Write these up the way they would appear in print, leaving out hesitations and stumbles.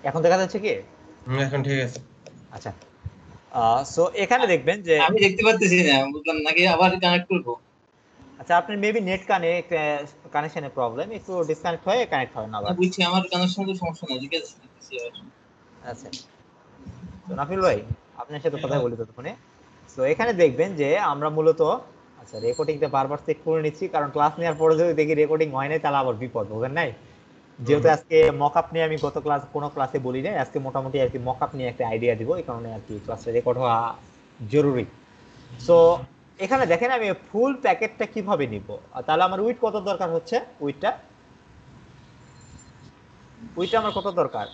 এখন দেখা যাচ্ছে কি? এখন ঠিক আছে। আচ্ছা, সো এখানে আ- দেখবেন যে আমি দেখতে পাচ্তেছি না, বুঝলাম নাকি আবার কানেক্ট করবো। আচ্ছা আপনার মেবি নেট কানেকশনের প্রবলেম, একটু ডিসকানেক্ট হয়ে কানেক্ট হয় না না আবার। বুঝছি, আমার কানেকশন তো সমস্যা নাই, ঠিক আছে দেখতেছি আবার। আচ্ছা, তো নাফিল ভাই আপনার সাথে হ্যাঁ কথা ভাই। বলি ততক্ষণে। তো এখানে দেখবেন যে আমরা মূলত, আচ্ছা রেকর্ডিংটা বারবার চেক করে নিচ্ছি, কারণ ক্লাস নেওয়ার পরে যদি দেখি রেকর্ডিং হয় নাই তাহলে আবার বিপদ, বুঝেন নাই? হুম যেহেতু আজকে মকআপ নিয়ে আমি গত কোনো ক্লাসে বলি নাই, আজকে মোটামুটি আর কি মকআপ নিয়ে একটা আইডিয়া দিব, এই কারণে আর কি ক্লাসটা রেকর্ড হওয়া জরুরি। সো এখানে দেখেন আমি ফুল প্যাকেটটা কিভাবে নিব। তাহলে আমার উইথ কত দরকার হচ্ছে, উইথটা উইথটা আমার কত দরকার,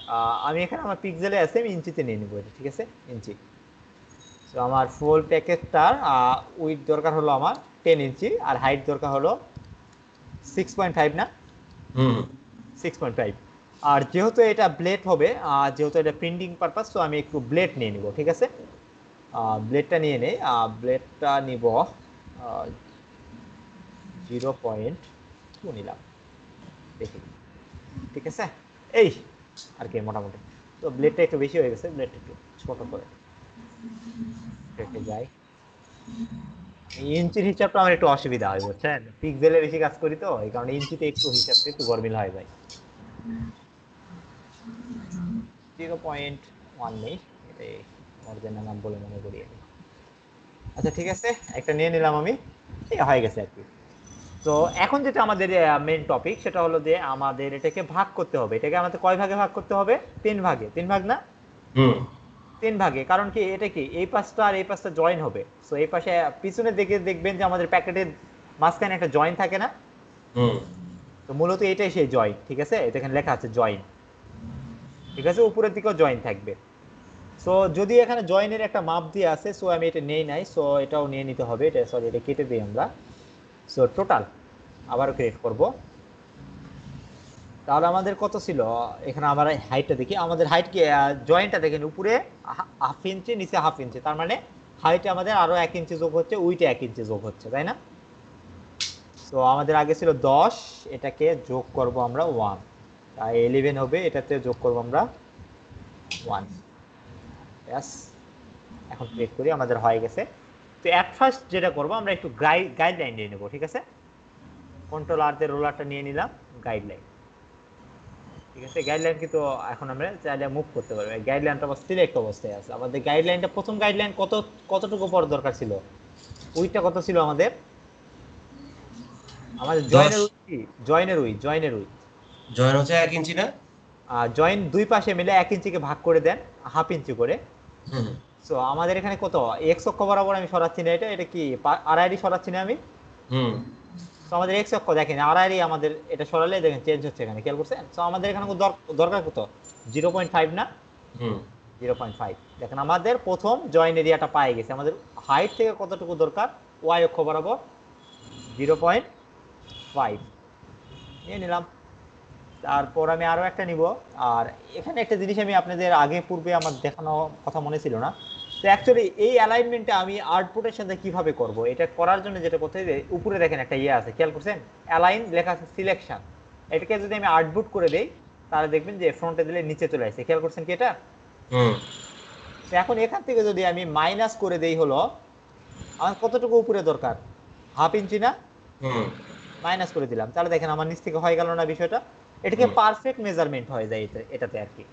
আমি এখানে আমার পিক্সেলে আছে, আমি ইঞ্চিতে নিয়ে নিব এটা, ঠিক আছে? ইঞ্চি। তো আমার ফুল প্যাকেটটার উইথ দরকার হলো আমার 10 ইঞ্চি, আর হাইট দরকার হলো 6.5 না? হুম 6.5। আর যেহেতু এটা ব্লেড হবে, যেহেতু এটা প্রিন্টিং পারপাস, তো আমি একটু ব্লেড নিয়ে নিব, ঠিক আছে? ব্লেডটা নিয়ে নেই, ব্লেডটা নিব 0.2 নিলাম, দেখি, ঠিক আছে? এই আর কি মোটামুটি। তো ব্লেডটা একটু বেশি হয়ে গেছে, ব্লেডটা একটু ছোট করে রেখে যাই। ইঞ্চির হিসাবটা আমার একটু অসুবিধা হয়, বুঝছেন? পিক্সেলে বেশি কাজ করি তো, এই কারণে ইঞ্চিতে একটু হিসাবটা একটু গরমিল হয়ে যায়। 0.1 নেই, এটা অরিজিনাল নাম বলে মনে করি আমি। আচ্ছা ঠিক আছে, একটা নিয়ে নিলাম আমি, এই হয়ে গেছে আর কি। তো এখন যেটা আমাদের মেইন টপিক, সেটা হলো যে আমাদের এটাকে ভাগ করতে হবে। এটাকে আমাদের কয় ভাগে ভাগ করতে হবে? 3 ভাগে। 3 ভাগ না? হুম 3 ভাগে, কারণ কি এটা কি এই পাশটা আর এই পাশটা জয়েন হবে। সো এই পাশে পিছনের দিকে দেখবেন যে আমাদের প্যাকেটের মাঝখানে একটা জয়েন থাকে না? হুম তো মূলত এটাই সেই জয়েন, ঠিক আছে? এটা এখানে লেখা আছে জয়েন, ঠিক আছে? উপরের দিকেও জয়েন থাকবে। সো যদি এখানে জয়েনের একটা মাপ দিয়ে আছে, সো আমি এটা নেই নাই, সো এটাও নিয়ে নিতে হবে, এটা সরি এটা কেটে দিই আমরা। সো টোটাল আবারও ক্রিয়েট করব। তাহলে আমাদের কত ছিল? এখানে আমার হাইটটা দেখি, আমাদের হাইট কি, জয়েন্টটা দেখেন উপরে 1/2 ইঞ্চি, নিচে 1/2 ইঞ্চি, তার মানে হাইটে আমাদের আরো 1 ইঞ্চি যোগ হচ্ছে, উইটে 1 ইঞ্চি যোগ হচ্ছে, তাই না? তো আমাদের আগে ছিল 10, এটাকে যোগ করব আমরা 1, তাই 11 হবে, এটাতে যোগ করব আমরা 1। ব্যাস, এখন ক্লিক করি, আমাদের হয়ে গেছে। তো এট ফার্স্ট যেটা করব, আমরা একটু গাইডলাইন নিয়ে নেব, ঠিক আছে? কন্ট্রোল আর দিয়ে রোলারটা নিয়ে নিলাম, গাইডলাইন, ঠিক আছে? গাইডলাইন কিন্তু এখন আমরা চাইলে মুভ করতে পারবো, গাইডলাইনটা আবার সিলেক্ট অবস্থায় আছে। আমাদের গাইডলাইনটা, প্রথম গাইডলাইন কতটুকু পর দরকার ছিল? উইথটা কত ছিল আমাদের? আমাদের 10। জয়েনের উইথ কি? জয়েনের উইথ জয়েন হচ্ছে 1 ইঞ্চি না? জয়েন দুই পাশে মিলে 1 ইঞ্চিকে ভাগ করে দেন 1/2 ইঞ্চি করে। হুম সো আমাদের এখানে কত, এক্স অক্ষ বরাবর আমি সরাচ্ছি না, এটা এটা কি আড়াআড়ি সরাচ্ছি না আমি? হুম তো আমাদের এক্স অক্ষ দেখেন আড়াআড়ি, আমাদের এটা সরালে দেখেন চেঞ্জ হচ্ছে, এখানে খেয়াল করছেন? তো আমাদের এখানে দরকার কত? 0.5 না? হুম 0.5। দেখেন আমাদের প্রথম জয়েন এরিয়াটা পাই গেছে। আমাদের হাইট থেকে কতটুকু দরকার? ওয়াই অক্ষ বরাবর 0.5 নিয়ে নিলাম। তারপর আমি আরো একটা নিব। আর এখানে একটা জিনিস আমি আপনাদের আগে পূর্বে আমার দেখানো কথা মনে ছিল না। তো অ্যাকচুয়ালি এই অ্যালাইনমেন্টটা আমি আউটপুটের সাথে কিভাবে করব, এটা করার জন্য যেটা করতে হবে, উপরে দেখেন একটা ইয়ে আছে, খেয়াল করছেন? অ্যালাইন লেখা আছে সিলেকশন। এটাকে যদি আমি আউটপুট করে দেই, তাহলে দেখবেন যে ফ্রন্টে দিলে নিচে চলে আসছে, খেয়াল করছেন কি এটা? হুম তো এখন এখান থেকে যদি আমি মাইনাস করে দেই, হলো আমার কতটুকু উপরে দরকার? 1/2 ইঞ্চি না? হুম মাইনাস করে দিলাম, তাহলে দেখেন আমার নিচ থেকে হয়ে গেল না বিষয়টা? এটাকে হুম পারফেক্ট মেজারমেন্ট হয়ে যায় এটাতে আর কি।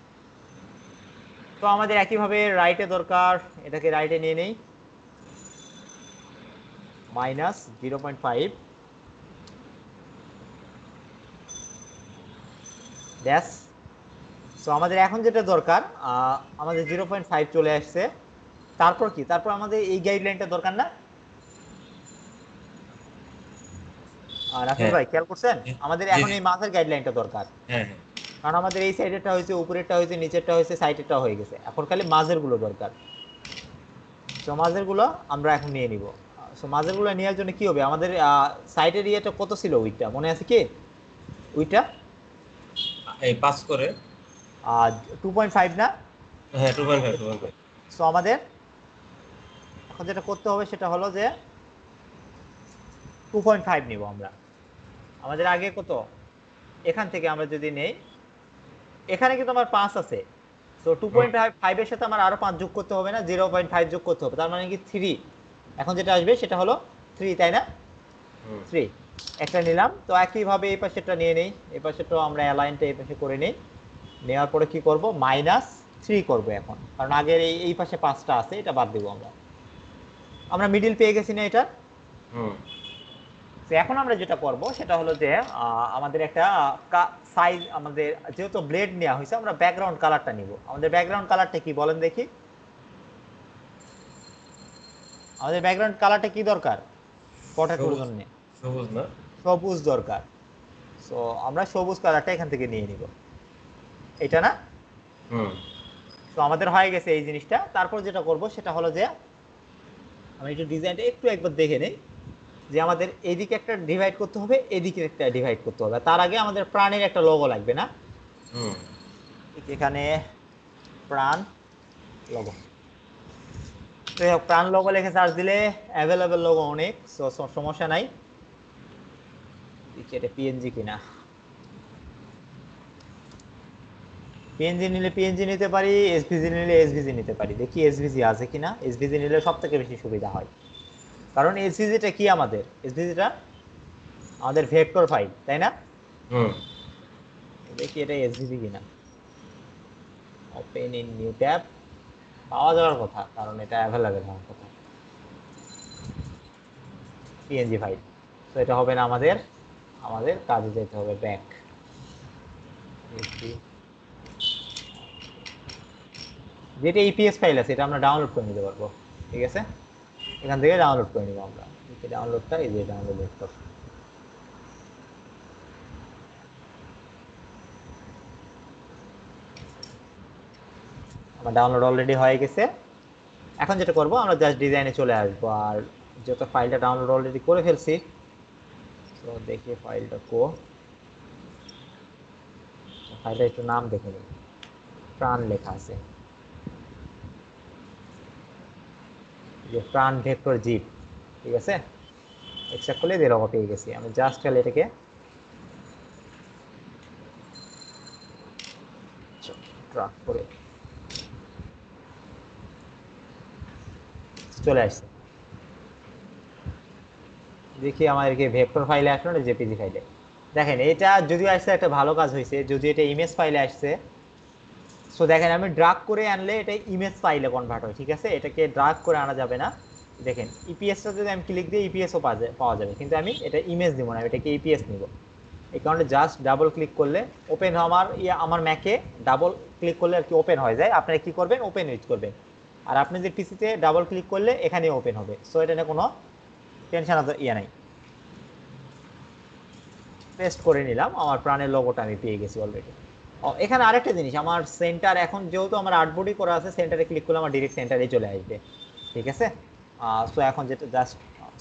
তো আমাদের একইভাবে রাইটে দরকার, এটাকে রাইটে নিয়ে নেই, -0.5, ব্যাস। তো আমাদের এখন যেটা দরকার, আমাদের 0.5 চলে আসছে। তারপর কি, তারপর আমাদের এই গাইডলাইনটা দরকার না? আর রাফিল হ্যাঁ ভাই খেয়াল করছেন, জি আমাদের জি এখন জি। এই মাঝের গাইডলাইনটা দরকার। হ্যাঁ হ্যাঁ কারণ আমাদের এই সাইডেরটা হয়েছে, উপরেরটা হয়েছে, নিচেরটা হয়েছে, সাইডেরটা হয়ে গেছে, এখন খালি মাঝের গুলো দরকার। সো মাঝের গুলো আমরা এখন নিয়ে নিব। সো মাঝের গুলো নেওয়ার জন্য কি হবে, আমাদের সাইডের ইয়েটা কত ছিল, উইথটা মনে আছে কি? উইথটা এই পাস করে। 2.5 না? হ্যাঁ 2.5 2.5। সো আমাদের এখন যেটা করতে হবে সেটা হলো যে 2.5 নিব আমরা। আমাদের আগে কত, এখান থেকে আমরা যদি নেই, এখানে কিন্তু আমার 5 আছে, তো 2.5 এর সাথে আমার আরো 5 যোগ করতে হবে না, 0.5 যোগ করতে হবে, তার মানে কি 3। এখন যেটা আসবে সেটা হলো 3, তাই না? 3 একটা নিলাম। তো একইভাবে এই পাশেরটা নিয়ে নেই, এই পাশেরটাও আমরা অ্যালাইনটা এই পাশে করে নেই। নেওয়ার পরে কি করব, -3 করব এখন, কারণ আগের এই পাশে 5টা আছে, এটা বাদ দেব আমরা। আমরা মিডিল পেয়ে গেছি না এটা। তো এখন আমরা যেটা করব সেটা হলো যে আমাদের একটা সাইজ, আমাদের যেহেতু ব্লেড নেওয়া হয়েছে, আমরা ব্যাকগ্রাউন্ড কালারটা নিব। আমাদের ব্যাকগ্রাউন্ড কালারটা কি বলেন দেখি? আমাদের ব্যাকগ্রাউন্ড কালারটা কি দরকার পটাটোর জন্য? সবুজ না? সবুজ দরকার। সো আমরা সবুজ কালারটা এখান থেকে নিয়ে নিব, এটা না? তো আমাদের হয়ে গেছে এই জিনিসটা। তারপর যেটা করব সেটা হলো যে আমি একটু ডিজাইনটা একটু একবার দেখে নেই, যে আমাদের এইদিকে একটা ডিভাইড করতে হবে, এদিকে একটা ডিভাইড করতে হবে। তার আগে আমাদের প্রাণের একটা লোগো লাগবে না? এখানে প্রাণ লোগো, তো প্রাণ লোগো লিখে সার্চ দিলে অ্যাভেলেবেল লোগো অনেক, সমস্যা নাই। এটা পিএনজি কিনা, পিএনজি নিলে পিএনজি নিতে পারি, এসভিজি নিলে এসভিজি নিতে পারি। দেখি এসভিজি আছে কিনা। এসভিজি নিলে সব থেকে বেশি সুবিধা হয়, কারণ এসভিজিটা কি, এসভিজিটা আমাদের ভেক্টর ফাইল, তাই না? দেখি এটা এসভিজি কিনা। ওপেন ইন নিউ ট্যাব, পাওয়া যাওয়ার কথা, কারণ এটা অ্যাভেলেবেল হওয়ার কথা। পিএনজি ফাইল, তো এটা হবে না আমাদের, আমাদের কাজে যেতে হবে ব্যাক। যেটা ইপিএস ফাইল আছে এটা আমরা ডাউনলোড করে নিতে পারবো, ঠিক আছে? এখান থেকে ডাউনলোড করে নিব আমরা। ডাউনলোডটা এই যে ডাউনলোড ভেক্টর। আমার ডাউনলোড অলরেডি হয়ে গেছে। এখন যেটা করব, আমরা জাস্ট ডিজাইনে চলে আসবো, আর যত ফাইলটা ডাউনলোড অলরেডি করে ফেলছি, তো দেখি ফাইলটা ফাইলটা একটু নাম দেখে নিই, প্রাণ লেখা আছে, যে প্রাণ ভেক্টর জিপ, ঠিক আছে? এক্সট্রাক্ট করলে এরকম পেয়ে গেছি। আমি জাস্ট খালি এটাকে ট্র্যাক করে চলে আসছে। দেখি আমাদেরকে ভেক্টর ফাইলে আসলো না জেপিজি ফাইলে। দেখেন এটা যদিও আসছে, একটা ভালো কাজ হয়েছে, যদি এটা ইমেজ ফাইলে আসছে। সো দেখেন আমি ড্রাগ করে আনলে এটা ইমেজ ফাইলে কনভার্ট হয়, ঠিক আছে? এটাকে ড্রাগ করে আনা যাবে না। দেখেন ইপিএসটা যদি আমি ক্লিক দিই, ইপিএসও পাওয়া যাবে, কিন্তু আমি এটা ইমেজ দিব না, আমি এটাকে ইপিএস নিব। এই কারণে জাস্ট ডাবল ক্লিক করলে ওপেন, আমার ম্যাকে ডাবল ক্লিক করলে আর কি ওপেন হয়ে যায়। আপনারা কি করবেন, ওপেন ইউজ করবেন। আর আপনি যে পিসিতে ডাবল ক্লিক করলে এখানে ওপেন হবে। সো এটা নিয়ে কোনো টেনশন নাই। পেস্ট করে নিলাম, আমার প্রাণের লোগোটা আমি পেয়ে গেছি অলরেডি। এখানে আরেকটা জিনিস, আমার সেন্টার এখন যেহেতু আমার আর্টবোর্ডই করা আছে, সেন্টারে ক্লিক করলে আমার ডিরেক্ট সেন্টারে চলে আসবে, ঠিক আছে? সো এখন যেটা জাস্ট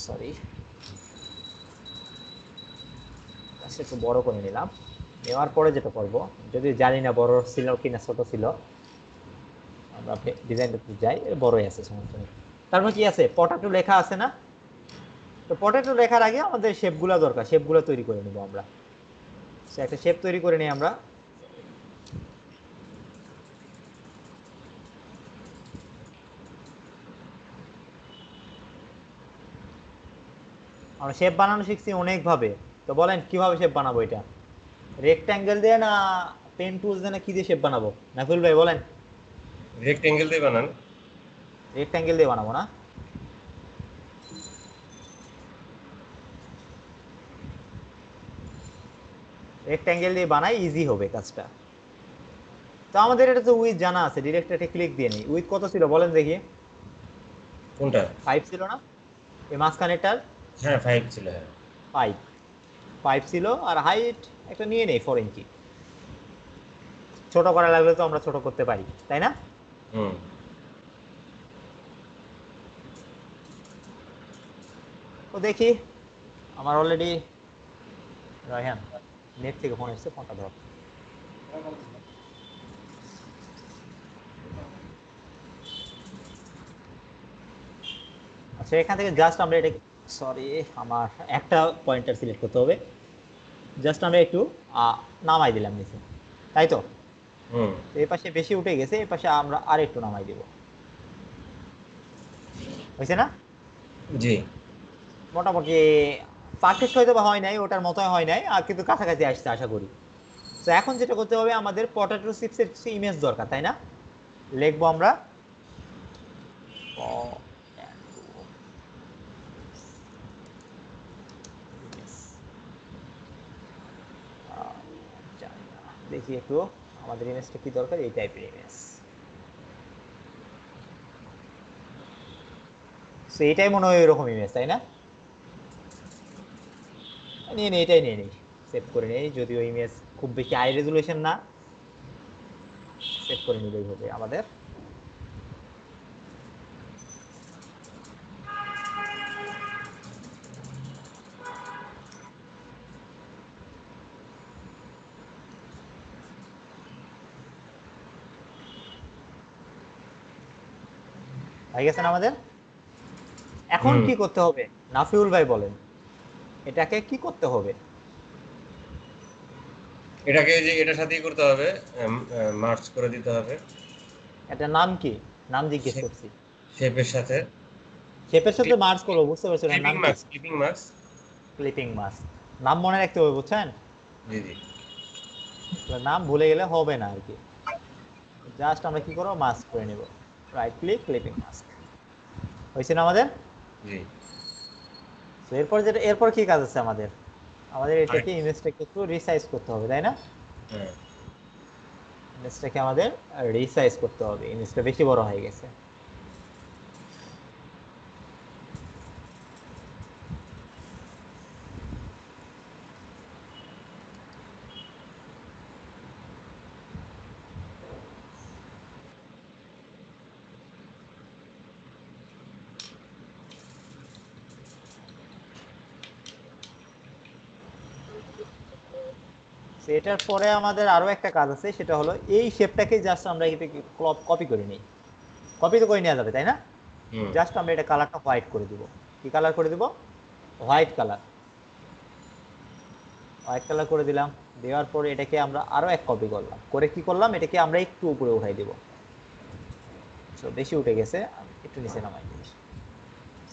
সরি একটু বড় করে নিলাম। নেওয়ার পরে যেটা করব, যদি জানি না বড় ছিল কিনা ছোট ছিল, আমরা ডিজাইনটা যাই, বড়ই আছে, সমস্যা নেই। তারপর কি আছে, পটাটো লেখা আছে না? তো পটাটো লেখার আগে আমাদের শেপগুলো দরকার, শেপগুলো তৈরি করে নিব আমরা। একটা শেপ তৈরি করে নিই আমরা। আমরা শেপ বানানো শিখছি অনেক ভাবে। তো বলেন কিভাবে শেপ বানাবো এটা? রেক্ট্যাঙ্গেল দিয়ে না পেন টুলস দিয়ে না কি দিয়ে শেপ বানাবো? নাফিল ভাই বলেন। রেক্টেঙ্গেল দিয়ে বানান। রেক্ট্যাঙ্গেল দিয়ে বানাবো না? রেক্ট্যাঙ্গেল দিয়ে বানাই, ইজি হবে কাজটা। তো আমাদের এটা তো উইথ জানা আছে, ডিরেক্ট একটা ক্লিক দিয়ে নেই। উইথ কত ছিল বলেন দেখি? কোনটা? 5 ছিল না এই মাঝখানেরটার? হ্যাঁ 5 ছিল, হ্যাঁ। 5 5 ছিল। আর হাইট একটা নিয়ে নেই 4 ইঞ্চি। ছোট করা লাগলে তো আমরা ছোট করতে পারি, তাই না? তো দেখি আমার অলরেডি, রায়হান নেট থেকে ফোন এসেছে, ফোনটা ধর। আচ্ছা এখান থেকে জাস্ট আমরা এটা, সরি আমার একটা পয়েন্টার সিলেক্ট করতে হবে। জাস্ট আমরা একটু নামাই দিলাম নিচে, তাই তো? হুম তো এই পাশে বেশি উঠে গেছে, এই পাশে আমরা আরেকটু নামাই দিব, হয়েছে না? জি মোটামুটি পারফেক্ট হয়তো বা হয় নাই, ওটার মতোই হয় নাই, আর কিন্তু কাছাকাছি আসছে আশা করি। তো এখন যেটা করতে হবে, আমাদের পটেটো চিপসের ইমেজ দরকার, তাই না? লিখবো আমরা potato image। জানি না, দেখি একটু আমাদের ইমেজটা কি দরকার, এই টাইপের ইমেজ। তো এটাই মনে হয় এরকম ইমেজ, তাই না? নিয়ে নেই, এটাই নিয়ে নেই, সেভ করে নেই, যদিও ইমেজ খুব বেশি হাই রেজুলেশন না, সেভ করে নিলেই হবে আমাদের। হয়ে গেছে না আমাদের? এখন হুম কি করতে হবে নাফিউল ভাই বলেন, এটাকে কি করতে হবে? এটাকে যে এটার সাথেই করতে হবে, মার্চ করে দিতে হবে এটার নাম কি? নাম জিজ্ঞেস করছি। শেপের সাথে। শেপের সাথে মার্জ করবো, বুঝতে পারছি, ওটার ক্লিপিং নাম কি? Marks, clipping marks. Clipping mask. নাম মনে রাখতে হবে, বুঝছেন? জি জি। এবার নাম ভুলে গেলে হবে না আর কি। জাস্ট আমরা কি করবো, মাস্ক করে নিব, রাইট ক্লিক, ক্লিপিং মাস্ক। হয়েছে না আমাদের? জি। তো এরপর যেটা, এরপর কি কাজ আছে আমাদের? আমাদের এটাকে, আরেকটা। ইমেজটাকে একটু রিসাইজ করতে হবে, তাই না? হ্যাঁ। ইমেজটাকে আমাদের রিসাইজ করতে হবে, ইমেজটা বেশি বড় হয়ে গেছে। তো এটার পরে আমাদের আরো একটা কাজ আছে, সেটা হলো এই শেপটাকে জাস্ট আমরা এটাকে কপি করে নিই। কপি তো করে নেওয়া যাবে, তাই না? হুম। জাস্ট আমরা এটা কালারটা হোয়াইট করে দিব। কি কালার করে দিব? White colour. হোয়াইট কালার করে দিলাম। দেওয়ার পরে এটাকে আমরা আরো এক কপি করলাম, করে কি করলাম, এটাকে আমরা একটু উপরে উঠাই দিব। তো বেশি উঠে গেছে, আমি একটু নিচে নামাই দিই,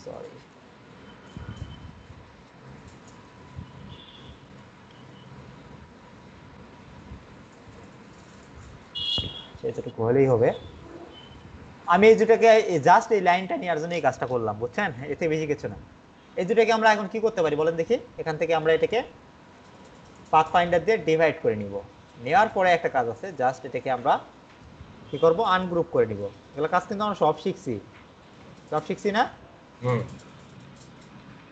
সরি। সেটুকু হলেই হবে। আমি এই দুটাকে জাস্ট এই লাইনটা নেওয়ার জন্য এই কাজটা করলাম, বুঝছেন? এতে বেশি কিছু না। এই দুটাকে আমরা এখন কি করতে পারি বলেন দেখি, এখান থেকে আমরা এটাকে পাথ ফাইন্ডার দিয়ে ডিভাইড করে নিব। নেওয়ার পরে একটা কাজ আছে, জাস্ট এটাকে আমরা কি করব, আনগ্রুপ করে নিব। এগুলো কাজ কিন্তু আমরা সব শিখছি, সব শিখছি না? হুম।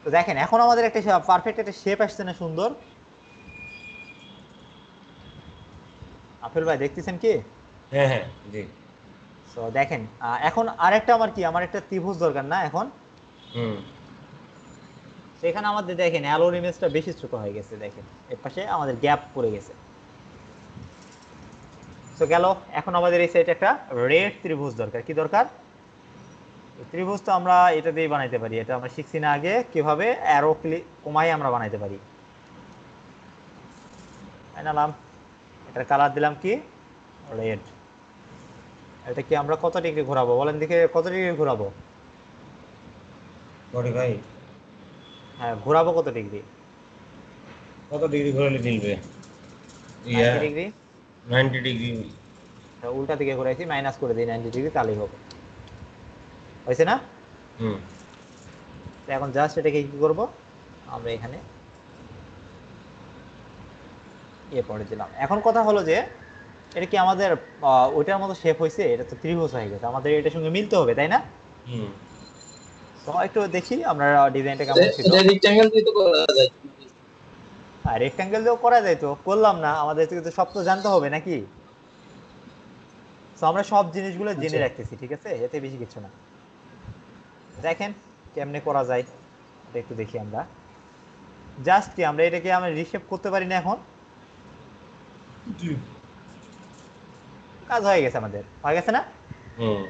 তো দেখেন এখন আমাদের একটা পারফেক্ট একটা শেপ আসছে না, সুন্দর? আফেল ভাই দেখতেছেন কি? হ্যাঁ হ্যাঁ জি। তো দেখেন এখন আরেকটা আমার কি, আমার একটা ত্রিভুজ দরকার না এখন? হুম। সেখানে আমাদের দেখেন অ্যালোর ইমেজটা বেশি ছোট হয়ে গেছে, দেখেন এর পাশে আমাদের গ্যাপ পড়ে গেছে। তো গেল, এখন আমাদের এই সাইডে একটা রেড ত্রিভুজ দরকার। কি দরকার? ত্রিভুজ তো আমরা এটা দিয়ে বানাইতে পারি, এটা আমরা শিখছি না আগে কিভাবে অ্যারো ক্লিক কমাই আমরা বানাইতে পারি। বানালাম, এটার কালার দিলাম কি, রেড। এটা কি আমরা কত ডিগ্রি ঘোরাবো বলেন দেখে, কত ডিগ্রি ঘোরাবো? 45। হ্যাঁ, ঘোরাবো কত ডিগ্রি? কত ডিগ্রি ঘোরালে মিলবে? ইয়া, 90 ডিগ্রি। 90 ডিগ্রি। উল্টা দিকে ঘুরাইছি, মাইনাস করে দিই 90 ডিগ্রি, তাহলেই হবে। হয়েছে না? হুম। তো এখন জাস্ট এটাকে কি করব, আমরা এখানে পরে দিলাম। এখন কথা হলো যে এটা কি আমাদের ওইটার মতো শেপ হয়েছে? এটা তো ত্রিভুজ হয়ে গেছে, আমাদের এটার সঙ্গে মিলতে হবে, তাই না? হুম। তো একটু দেখি আমরা ডিজাইনটা কেমন ছিল। এটা রেক্ট্যাঙ্গেল দিয়ে তো করা যায়। আর রেক্টাঙ্গেল দিয়েও করা যায়, তো করলাম না, আমাদের তো সব তো জানতে হবে নাকি? তো আমরা সব জিনিসগুলো জেনে আচ্ছা, রাখতেছি, ঠিক আছে, এতে বেশি কিছু না। দেখেন কেমনে করা যায়, এটা একটু দেখি আমরা। জাস্ট কি আমরা এটাকে আমরা রিশেপ করতে পারি না এখন? জি। কাজ হয়ে গেছে, আমাদের হয়ে গেছে না? হুম।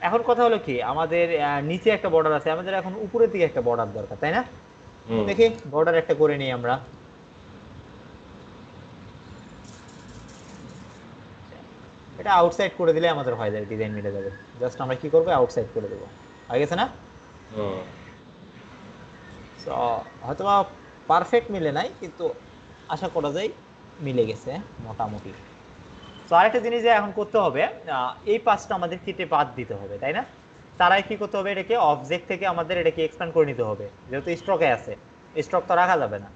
এখন কথা হলো কি, আমাদের নিচে একটা বর্ডার আছে, আমাদের এখন উপরের দিকে একটা বর্ডার দরকার, তাই না? তো হুম। দেখি বর্ডার একটা করে নিই আমরা। এটা আউটসাইড করে দিলে আমাদের হয়ে যাবে, ডিজাইন মিলে যাবে। জাস্ট আমরা কি করবো, আউটসাইড করে দেবো। হয়ে গেছে না? হুম। সো হয়তো বা পারফেক্ট মিলে নাই, কিন্তু আশা করা যায় মিলে গেছে মোটামুটি। তো আরেকটা জিনিস যে এখন করতে হবে, এই পাঁচটা আমাদের কেটে বাদ দিতে হবে, তাই না? তারাই কি করতে হবে, এটাকে অবজেক্ট থেকে আমাদের এটাকে এক্সপ্যান্ড করে নিতে হবে, যেহেতু স্টকে আছে, স্টক তো রাখা যাবে না।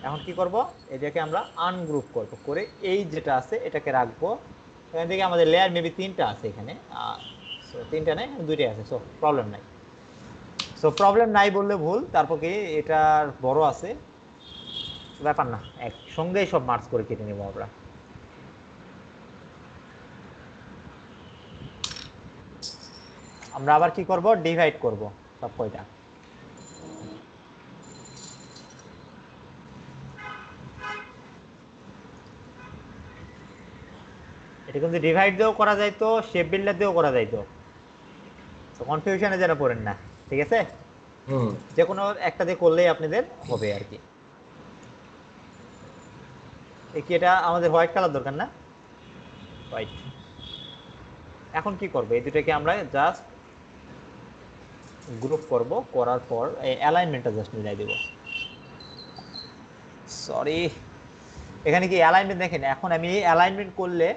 এখন কি করব, এটাকে আমরা আনগ্রুপ করব, করে এই যেটা আছে এটাকে রাখবো এখান থেকে। আমাদের লেয়ার মেবি 3টা আছে এখানে, সো 3টা নাই, 2টাই আছে, সো প্রবলেম নাই। সো প্রবলেম নাই বললে ভুল, তারপর কি এটার বড় আছে, ব্যাপার না, একসঙ্গেই সব মার্চ করে কেটে নেবো আমরা। আমরা আবার কি করব, ডিভাইড করব সব কয়টা। এটা কিন্তু ডিভাইড দিয়েও করা যায়, তো শেপ বিল্ডার দিয়েও করা যায়, তো কনফিউশনে যেন পড়েন না, ঠিক আছে? হুম। যে কোনো একটা দিয়ে করলেই আপনাদের হবে আর কি। কি এটা আমাদের হোয়াইট কালার দরকার না? হোয়াইট। এখন কি করব, এই দুটোকে আমরা জাস্ট গ্রুপ করব, করার পর এই অ্যালাইনমেন্টটা জাস্ট মিলাই দেব। সরি, এখানে কি অ্যালাইনমেন্ট দেখেন, এখন আমি অ্যালাইনমেন্ট করলে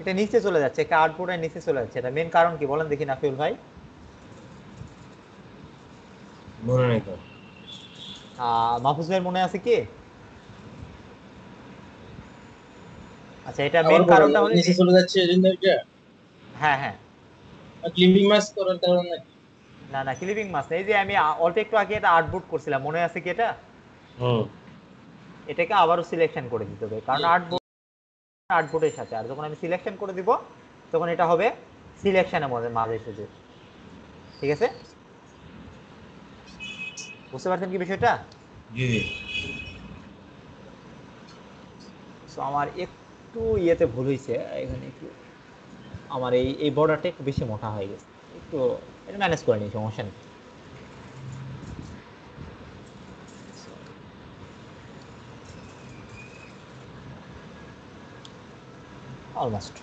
এটা নিচে চলে যাচ্ছে, কার্ডবোর্ডের নিচে চলে যাচ্ছে। এটা মেন কারণ কি বলেন দেখি নাফিউল ভাই? মনে নেই তো। মাহফুজ ভাইয়ের মনে আছে কি? আচ্ছা, এটা আবার মেন বলেন, কারণটা হলো কি, নিচে চলে যাচ্ছে এই জন্য এটা হ্যাঁ হ্যাঁ, ক্লিপিং মাস করার কারণে। না না, ক্লিপিং মাছ না, এই যে আমি অল্প একটু আগে এটা আর্টবোর্ড করছিলাম, মনে আছে কি এটা? হুম। এটাকে আবারও সিলেকশন করে দিতে হবে, কারণ আর্টবোর্ডের সাথে, আর যখন আমি সিলেকশন করে দিব তখন এটা হবে সিলেকশনের মধ্যে মাঝে শুধু, ঠিক আছে? বুঝতে পারছেন কি বিষয়টা? জি জি। সো আমার একটু ইয়েতে ভুল হয়েছে এখানে, একটু আমার এই এই বর্ডারটা একটু বেশি মোটা হয়ে গেছে, একটু এটা ম্যানেজ করে নিই, সমস্যা নেই। অলমোস্ট।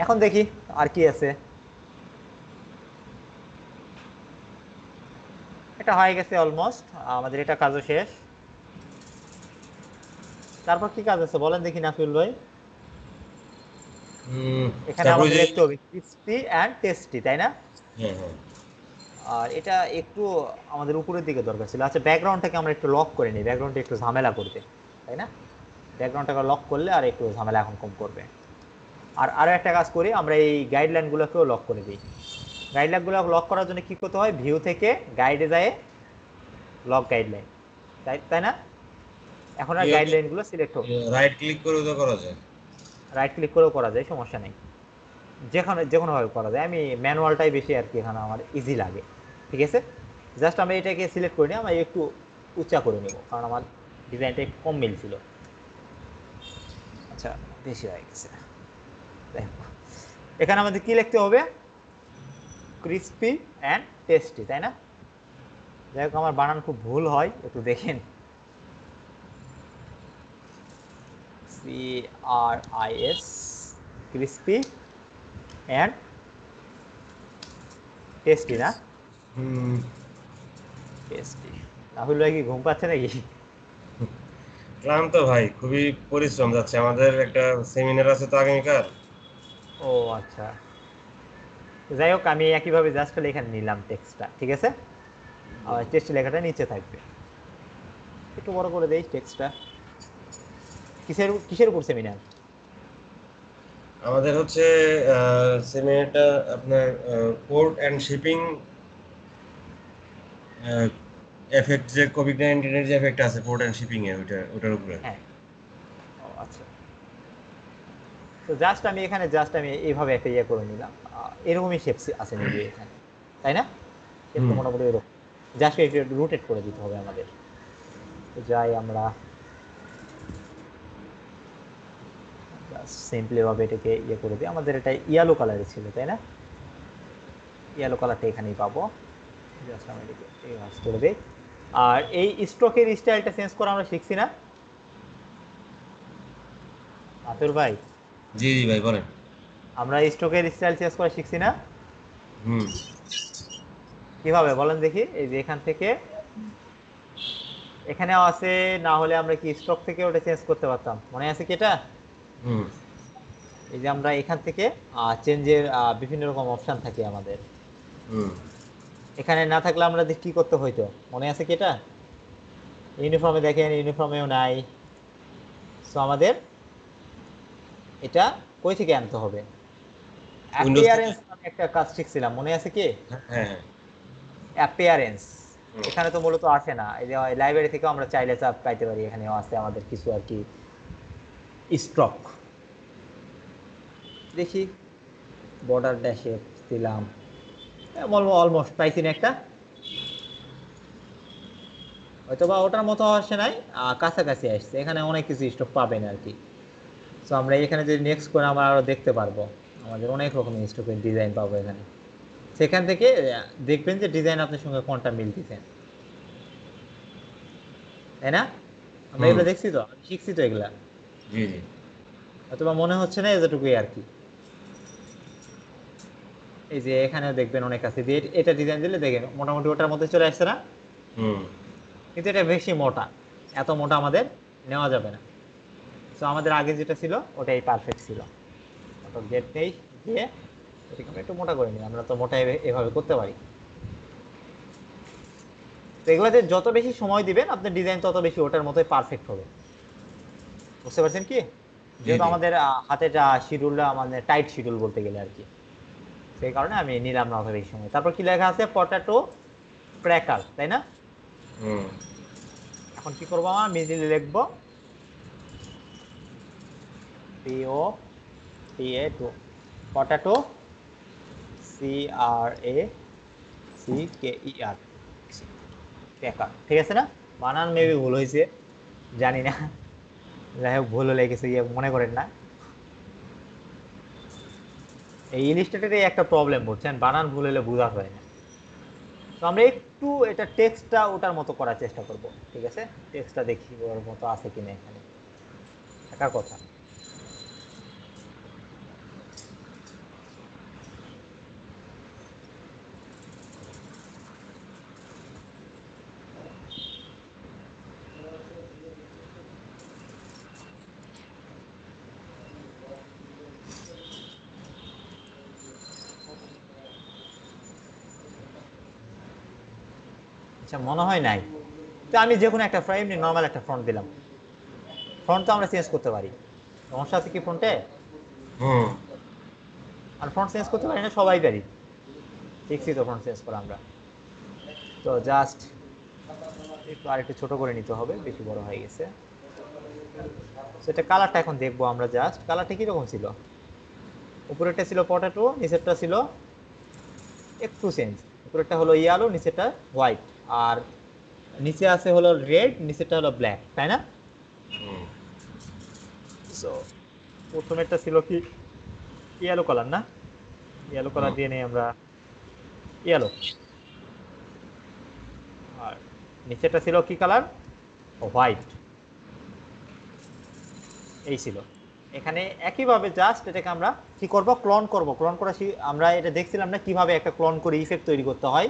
এখন দেখি আর কি আছে। এটা হয়ে গেছে অলমোস্ট, আমাদের এটা কাজও শেষ। তারপর কি কাজ আছে বলেন দেখি নাফিউল ভাই? এখানে তারপরে আমাদের যে, লিখতে হবে ক্রিস্পি অ্যান্ড টেস্টি, তাই না? হ্যাঁ হ্যাঁ। আর এটা একটু আমাদের উপরের দিকে দরকার ছিল। আচ্ছা, ব্যাকগ্রাউন্ডটাকে আমরা একটু লক করে নিই, ব্যাকগ্রাউন্ডটা একটু ঝামেলা করবে, তাই না? ব্যাকগ্রাউন্ডটাকে লক করলে আর একটু ঝামেলা এখন কম করবে। আর আরো একটা কাজ করি, আমরা এই গাইডলাইনগুলোকেও লক করে দিই। গাইডলাইনগুলো লক করার জন্য কি করতে হয়, ভিউ থেকে গাইডে যায় লক গাইডলাইন, তাই তাই না? এখন আর গাইডলাইনগুলো সিলেক্ট হোক, রাইট ক্লিক করে তো করা যায়। রাইট ক্লিক করেও করা যায়, সমস্যা নেই, যেখানে যে কোনোভাবে করা যায়। আমি ম্যানুয়ালটাই বেশি আর কি এখানে আমার ইজি লাগে, ঠিক আছে? জাস্ট আমি এটাকে সিলেক্ট করে নিই, আমি একটু উঁচা করে নেব, কারণ আমার ডিজাইনটা একটু কম মিলছিল। আচ্ছা, বেশি হয়ে গেছে। দেখো, এখানে আমাদের কি লিখতে হবে, ক্রিস্পি অ্যান্ড টেস্টি, তাই না? যাই হোক, আমার বানান খুব ভুল হয়, একটু দেখেন। CRIS, ক্রিস্পি অ্যান্ড টেস্টি না? হুম। টেস্টি। রাহুল ভাই কি ঘুম পাচ্ছে নাকি? ক্লান্ত ভাই, খুবই পরিশ্রম যাচ্ছে, আমাদের একটা সেমিনার আছে তো আগামীকাল। ও আচ্ছা, যাই হোক, আমি একইভাবে জাস্ট এখানে নিলাম টেক্সটটা, ঠিক আছে? আর টেক্সট লেখাটা নিচে থাকবে। একটু বড় করে দেই টেক্সটটা। কিসের কিসের উপর সেমিনার? আমাদের হচ্ছে সেমিনারটা আপনার পোর্ট অ্যান্ড শিপিং এফেক্ট, যে কোভিড-19 যে এফেক্ট আছে পোর্ট অ্যান্ড শিপিং এ, ওটার উপরে। হ্যাঁ, ও আচ্ছা। তো জাস্ট আমি এখানে জাস্ট আমি এইভাবে একটা ইয়ে করে নিলাম, এরকমই শেপ আছে মেবি এখানে, তাই না? একটু হুম। মোটামুটি এরকম, জাস্ট একটু রোটেট করে দিতে হবে আমাদের। তো যাই আমরা সিম্পলি ভাবে এটাকে ইয়ে করে দিই। আমাদের এটা ইয়েলো কালারের ছিল, তাই না? ইয়েলো কালারটা এখানেই পাবো, জাস্ট আমি এটাকে ইউজ করে দিই। আর এই স্ট্রোকের স্টাইলটা চেঞ্জ করা আমরা শিখছি না আতুর ভাই? জি জি ভাই বলেন। আমরা স্টকের স্টাইল চেঞ্জ করা শিখছি না? হুম কিভাবে বলেন দেখি? এই যে এখান থেকে এখানে আছে, না হলে আমরা কি স্টক থেকে ওটা চেঞ্জ করতে পারতাম, মনে আছে কি এটা? হুম এই যে আমরা এখান থেকে চেঞ্জের বিভিন্ন রকম অপশন থাকে আমাদের। হুম এখানে না থাকলে আমরা কি করতে হইতো, মনে আছে কি এটা? ইউনিফর্মে দেখেন, ইউনিফর্মেও নাই। সো আমাদের এটা কই থেকে আনতে হবে? উইন্ডোজ থেকে। অ্যাপিয়ারেন্স নামে একটা কাজ শিখছিলাম, মনে আছে কি? হ্যাঁ হ্যাঁ। অ্যাপিয়ারেন্স হুম এখানে তো মূলত আসে না, এই যে লাইব্রেরি থেকেও আমরা চাইলে চাপ পাইতে পারি, এখানেও আছে আমাদের কিছু আর কি স্টক। দেখি, বর্ডার ড্যাশে দিলাম, অলমোস্ট পাইছি না একটা, হয়তো বা ওটার মতো আসে নাই, কাছাকাছি আসছে, এখানে অনেক কিছু স্টক পাবেন আর কি। তো আমরা এখানে যদি নেক্সট করে আমরা আরো দেখতে পারবো, আমাদের অনেক রকমের স্টকের ডিজাইন পাবো এখানে। সেখান থেকে দেখবেন যে ডিজাইন আপনার সঙ্গে কোনটা মিলতেছে, তাই না? আমরা হুম। এগুলো দেখছি তো, আমি শিখছি তো এগুলা, জি জি। অথবা মনে হচ্ছে না এতটুকুই আর কি। এই যে এখানে দেখবেন অনেক আছে, যে এটা ডিজাইন দিলে দেখেন মোটামুটি ওটার মধ্যে চলে আসছে না? হুম কিন্তু এটা বেশি মোটা, এত মোটা আমাদের নেওয়া যাবে না। তো আমাদের আগে যেটা ছিল ওটাই পারফেক্ট ছিল। অত গেট নেই, দিয়ে এটাকে আমরা একটু মোটা করে নিই, আমরা তো মোটা এভাবে করতে পারি। তো এগুলাতে যত বেশি সময় দিবেন আপনার ডিজাইন তত বেশি ওটার মতোই পারফেক্ট হবে, বুঝতে পারছেন কি? জি যেহেতু জি। আমাদের হাতের শিডিউলটা মানে টাইট শিডিউল বলতে গেলে আর কি, সেই কারণে আমি নিলাম না অত বেশি সময়। তারপর কি লেখা আছে? পটাটো ক্র্যাকার, তাই না? হুম এখন কি করবো, আমার মিডিল লিখবো POTA2, পটাটো, CRACKER, ক্র্যাকার, ঠিক আছে না? বানান মেবি ভুল হয়েছে, জানি না, যাই হোক ভুল হলে কিছু ইয়ে মনে করেন না। এই ইলিস্ট্রেটরে একটা প্রবলেম, বুঝছেন, বানান ভুল হলে বোঝা যায় না। তো আমরা একটু এটা টেক্সটটা ওটার মতো করার চেষ্টা করব, ঠিক আছে? টেক্সটটা দেখি ওর মতো আছে কিনা এখানে, থাকার কথা। আচ্ছা, মনে হয় নাই। তো আমি যে কোনো একটা ফ্রেম নর্মাল একটা ফ্রন্ট দিলাম, ফ্রন্ট তো আমরা চেঞ্জ করতে পারি, সমস্যা আছে কি ফ্রন্টে? হুম। আর ফ্রন্ট চেঞ্জ করতে পারি না, সবাই পারি, শিখছি তো ফ্রন্ট চেঞ্জ করা আমরা। তো জাস্ট একটু আর একটু ছোট করে নিতে হবে, বেশি বড় হয়ে গেছে। সেটা কালারটা এখন দেখবো আমরা, জাস্ট কালারটা কিরকম ছিল। উপরেরটা ছিল পটাটো, নিচেরটা ছিল একটু চেঞ্জ, উপরেরটা হলো ইয়েলো, নিচেরটা হোয়াইট, আর নিচে আছে হলো রেড, নিচেরটা হলো ব্ল্যাক, তাই না? হুম সো প্রথমেরটা ছিল কি ইয়েলো কালার না? ইয়েলো কালার হুম। দিয়ে নেই আমরা, ইয়েলো। আর নিচেরটা ছিল কি কালার? হোয়াইট। এই ছিল। এখানে একইভাবে জাস্ট এটাকে আমরা কি করব, ক্লোন করব। ক্লোন করা আমরা এটা দেখছিলাম না কিভাবে একটা ক্লোন করে ইফেক্ট তৈরি করতে হয়।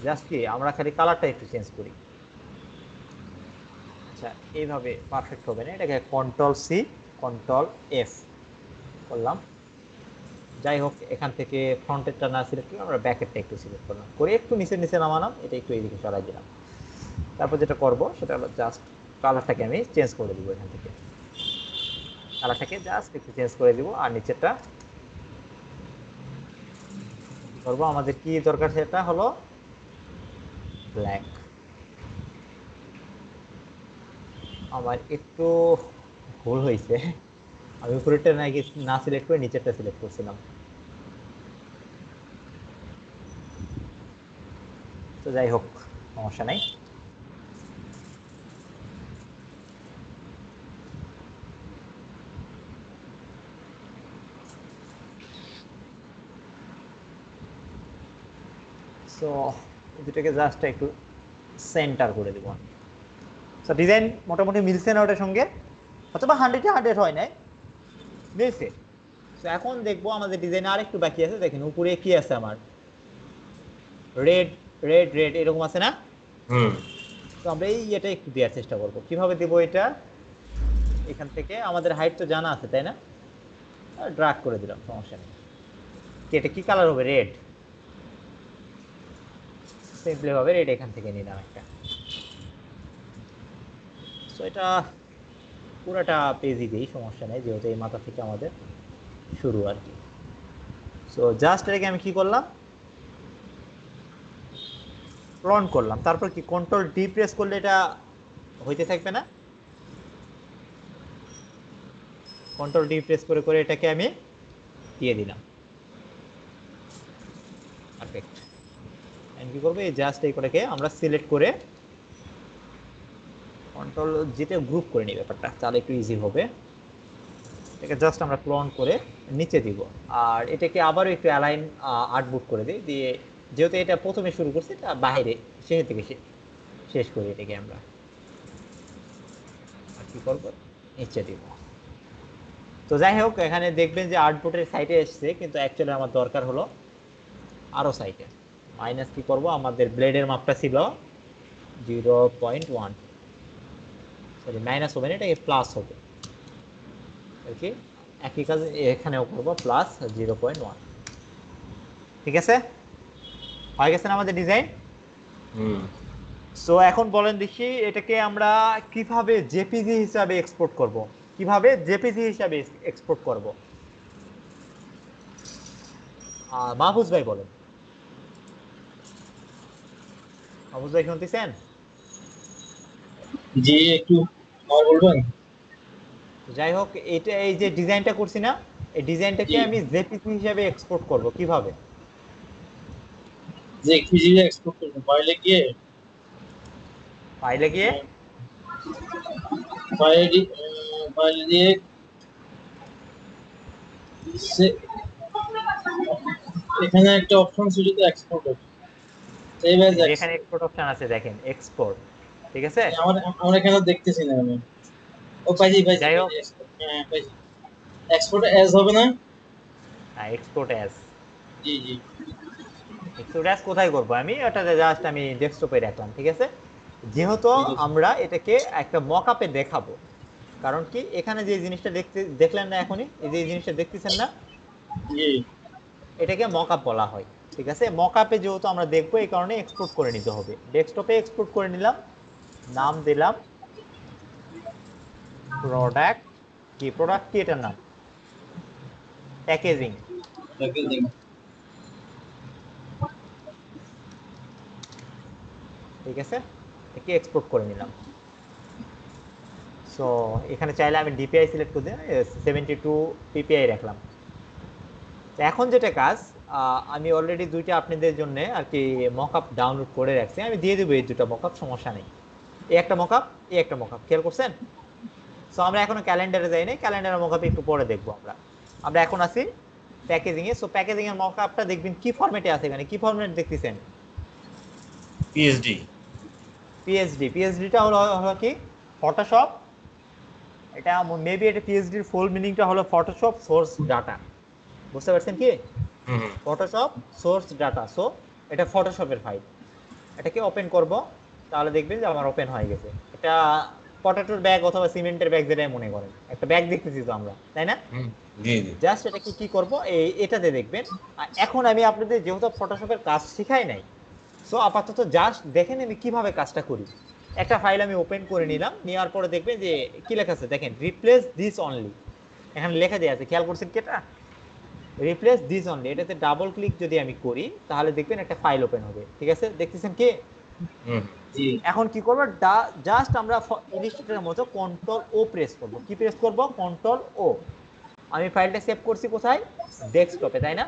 জাস্ট কি আমরা খালি কালারটা একটু চেঞ্জ করি। আচ্ছা, এইভাবে পারফেক্ট হবে না, এটাকে কন্ট্রোল C, কন্ট্রোল F করলাম। যাই হোক, এখান থেকে ফ্রন্টেরটা না সিলেক্ট করে আমরা ব্যাকেরটা একটু সিলেক্ট করলাম, করে একটু নিচে নিচে নামালাম, এটা একটু এইদিকে সরাই দিলাম। তারপর যেটা করব সেটা হলো জাস্ট কালারটাকে আমি চেঞ্জ করে দিব, এখান থেকে কালারটাকে জাস্ট একটু চেঞ্জ করে দিব। আর নিচেরটা কি করবো, আমাদের কি দরকার সেটা হলো ব্ল্যাক। আমার একটু ভুল হয়েছে, আমি উপরেরটা নাকি না সিলেক্ট করে নিচেরটা সিলেক্ট করছিলাম। তো যাই হোক, সমস্যা নাই। সো দুটাকে জাস্ট একটু সেন্টার করে দেবো আমি। সো ডিজাইন মোটামুটি মিলছে না ওটার সঙ্গে, অথবা 100-100 হয় নাই, মিলছে। তো এখন দেখবো আমাদের ডিজাইন আর একটু বাকি আছে। দেখেন উপরে কি আছে আমার, রেড রেড রেড এরকম আছে না? হুম। তো আমরা এই এটা একটু দেওয়ার চেষ্টা করবো। কিভাবে দেবো এটা? এখান থেকে আমাদের হাইট তো জানা আছে তাই না? ড্রাগ করে দিলাম, সমস্যা নেই। এটা কি কালার হবে? রেড। সিম্পলি ভাবে রেড এখান থেকে নিলাম একটা। সো এটা পুরোটা পেজই দিই, সমস্যা নেই, যেহেতু এই মাথা থেকে আমাদের শুরু আর কি। সো জাস্ট এটাকে আমি কি করলাম, ক্লোন করলাম। তারপর কি কন্ট্রোল ডি প্রেস করলে এটা হইতে থাকবে না? কন্ট্রোল ডি প্রেস করে করে এটাকে আমি দিয়ে দিলাম। পারফেক্ট। আমি কি করবো, এই জাস্ট এই কটাকে আমরা সিলেক্ট করে কন্ট্রোল জিতে গ্রুপ করে নিই ব্যাপারটা, তাহলে একটু ইজি হবে। এটাকে জাস্ট আমরা ক্লোন করে নিচে দিব, আর এটাকে আবারও একটু অ্যালাইন আটবুট করে দিই, দিয়ে যেহেতু এটা প্রথমে শুরু করছি তা বাইরে শেষ থেকে শেষ করি এটাকে আমরা। আর কি করবো, নিচে দিব। তো যাই হোক, এখানে দেখবেন যে আউটপুটের সাইটে এসছে, কিন্তু অ্যাকচুয়ালি আমার দরকার হলো আরো সাইটে। মাইনাস কি করব, আমাদের ব্লেডের মাপটা ছিল 0.1, সরি মাইনাস হবে না, এটা প্লাস হবে আর কি। একই কাজ এখানেও করবো, প্লাস 0.1। ঠিক আছে, হয়ে গেছে না আমাদের ডিজাইন? হুম। সো এখন বলেন দেখি, এটাকে আমরা কিভাবে জেপিজি হিসাবে এক্সপোর্ট করব, কিভাবে জেপিজি হিসাবে এক্সপোর্ট করব? মাহফুজ ভাই বলেন। মাহফুজ ভাই শুনতেছেন? জি, একটু আর বলবেন? তো যাই হোক, এটা এই যে ডিজাইনটা করছি না, এই ডিজাইনটাকে জি, আমি জেপিজি হিসাবে এক্সপোর্ট করব কিভাবে? যে খুঁজি এক্সপোর্ট করবো ফাইলে গিয়ে, ফাইলে গিয়ে ফাইলে দিয়ে এখানে একটা অপশন ছিল তো এক্সপোর্ট হবে, সেভ অ্যাজ এই যে এখানে এক্সপোর্ট। এক্সপোর্ট অপশন আছে, দেখেন এক্সপোর্ট। ঠিক আছে, আমরা এখানে দেখতেছি না আমি। ও পাইছি পাইছি যাই হোক, পাইছি export, হ্যাঁ পাইছি। এক্সপোর্ট অ্যাজ হবে না? Export as. জি জি। এক্সপোর্ট অ্যাজ কোথায় করব আমি? ওটাতে জাস্ট আমি ডেস্কটপে রাখলাম। ঠিক আছে, যেহেতু ঠিক আছে। আমরা এটাকে একটা মকআপে দেখাবো, কারণ কি এখানে যে জিনিসটা দেখলেন না এখনই, এই যে জিনিসটা দেখতেছেন না, জি এটাকে মকআপ বলা হয়। ঠিক আছে, মকআপে যেহেতু আমরা দেখবো, এই কারণে এক্সপোর্ট করে নিতে হবে। ডেস্কটপে এক্সপোর্ট করে নিলাম, নাম দিলাম প্রোডাক্ট। কি প্রোডাক্ট, কি এটার নাম? প্যাকেজিং। প্যাকেজিং। ঠিক আছে, একে এক্সপোর্ট করে নিলাম। সো এখানে চাইলে আমি ডিপিআই সিলেক্ট করে দিই, 72 পিপিআই রাখলাম। তো এখন যেটা কাজ, আমি অলরেডি দুইটা আপনাদের জন্য আর কি মকআপ ডাউনলোড করে রাখছি, আমি দিয়ে দেবো এই দুটো মকআপ, সমস্যা নেই। এই একটা মকআপ, এই একটা মকআপ, খেয়াল করছেন? সো আমরা এখনো ক্যালেন্ডারে যাই নাই, ক্যালেন্ডারের মকআপ একটু পরে দেখবো আমরা। আমরা এখন আছি প্যাকেজিং এ। সো প্যাকেজিং এর মকআপটা দেখবেন কি ফরম্যাটে আছে, এখানে কি ফরম্যাট দেখতেছেন? পিএইচডি। পিএসডি। পিএসডিটা হলো হলো কি, ফটোশপ। এটা মেবি এটা পিএসডির ফুল মিনিংটা হলো ফটোশপ সোর্স ডাটা। বুঝতে পারছেন কি? হুম হুম। Photoshop source data. সো এটা ফটোশপের ফাইল। এটাকে ওপেন করব, তাহলে দেখবেন যে আমার ওপেন হয়ে গেছে। এটা পটেটোর ব্যাগ অথবা সিমেন্টের ব্যাগ, যেটাই মনে করেন, একটা ব্যাগ দেখতেছি তো আমরা, তাই না? হুম। জি জি। জাস্ট এটাকে কি করব, এটাতে দেখবেন। আর এখন আমি আপনাদের যেহেতু ফটোশপের কাজ শিখাই নাই, সো আপাতত জাস্ট দেখেন আমি কিভাবে কাজটা করি। একটা ফাইল আমি ওপেন করে নিলাম, নেওয়ার পরে দেখবেন যে কি লেখা আছে, দেখেন রিপ্লেস দিস অনলি, এখানে লেখা দেওয়া আছে, খেয়াল করছেন কি? এটা রিপ্লেস দিস অনলি, এটাতে ডাবল ক্লিক যদি আমি করি, তাহলে দেখবেন একটা ফাইল ওপেন হবে। ঠিক আছে, দেখতেছেন কি? হুম। জি এখন কি করব, জাস্ট আমরা ইলিস্ট্রেটরের মতো কন্ট্রোল ও প্রেস করব। কি প্রেস করব? কন্ট্রোল ও। আমি ফাইলটা সেভ করছি কোথায়? ডেস্কটপে, তাই না?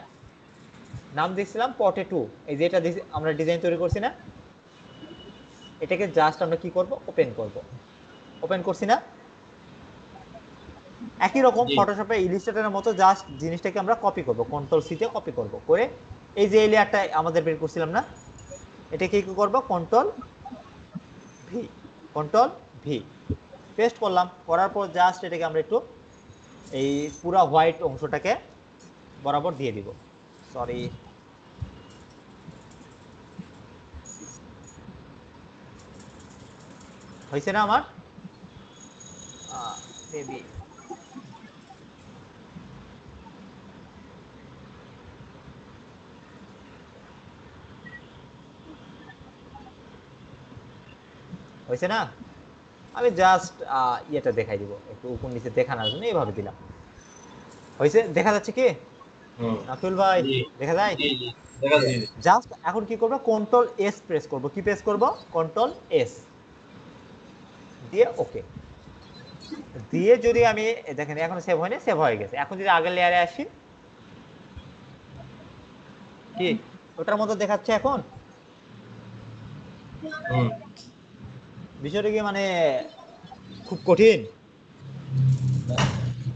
নাম দিয়েছিলাম পটেটো। এই যে এটা আমরা ডিজাইন তৈরি করছি না, এটাকে জাস্ট আমরা কি করব, ওপেন করব। ওপেন করছি না? একই রকম জি। ফটোশপে ইলিস্ট্রেটরের মতো জাস্ট জিনিসটাকে আমরা কপি করব, কন্ট্রোল সি তে কপি করব, করে এই যে এই লেয়ারটা আমাদের বের করছিলাম না, এটাকে কি করব, control V, control V, paste করলাম। করার পর জাস্ট এটাকে আমরা একটু এই পুরো হোয়াইট অংশটাকে বরাবর দিয়ে দিব। সরি, হয়েছে না আমার? মেবি হয়েছে না? আমি জাস্ট ইয়েটা দেখাই দিব, একটু উপর নিচে দেখানোর জন্য এইভাবে দিলাম। হয়েছে? দেখা যাচ্ছে কি হুম নাকুল ভাই? জি দেখা যায়? জি জি দেখা জি যায়। জি। জাস্ট এখন কি করব, কন্ট্রোল এস প্রেস করব। কি প্রেস করব? কন্ট্রোল এস দিয়ে ওকে দিয়ে যদি আমি দেখেন এখন সেভ হয়নি, সেভ হয়ে গেছে। এখন যদি আগের লেয়ারে আসি, কি ওটার মতো দেখাচ্ছে এখন? হুম বিষয়টা কি মানে খুব কঠিন?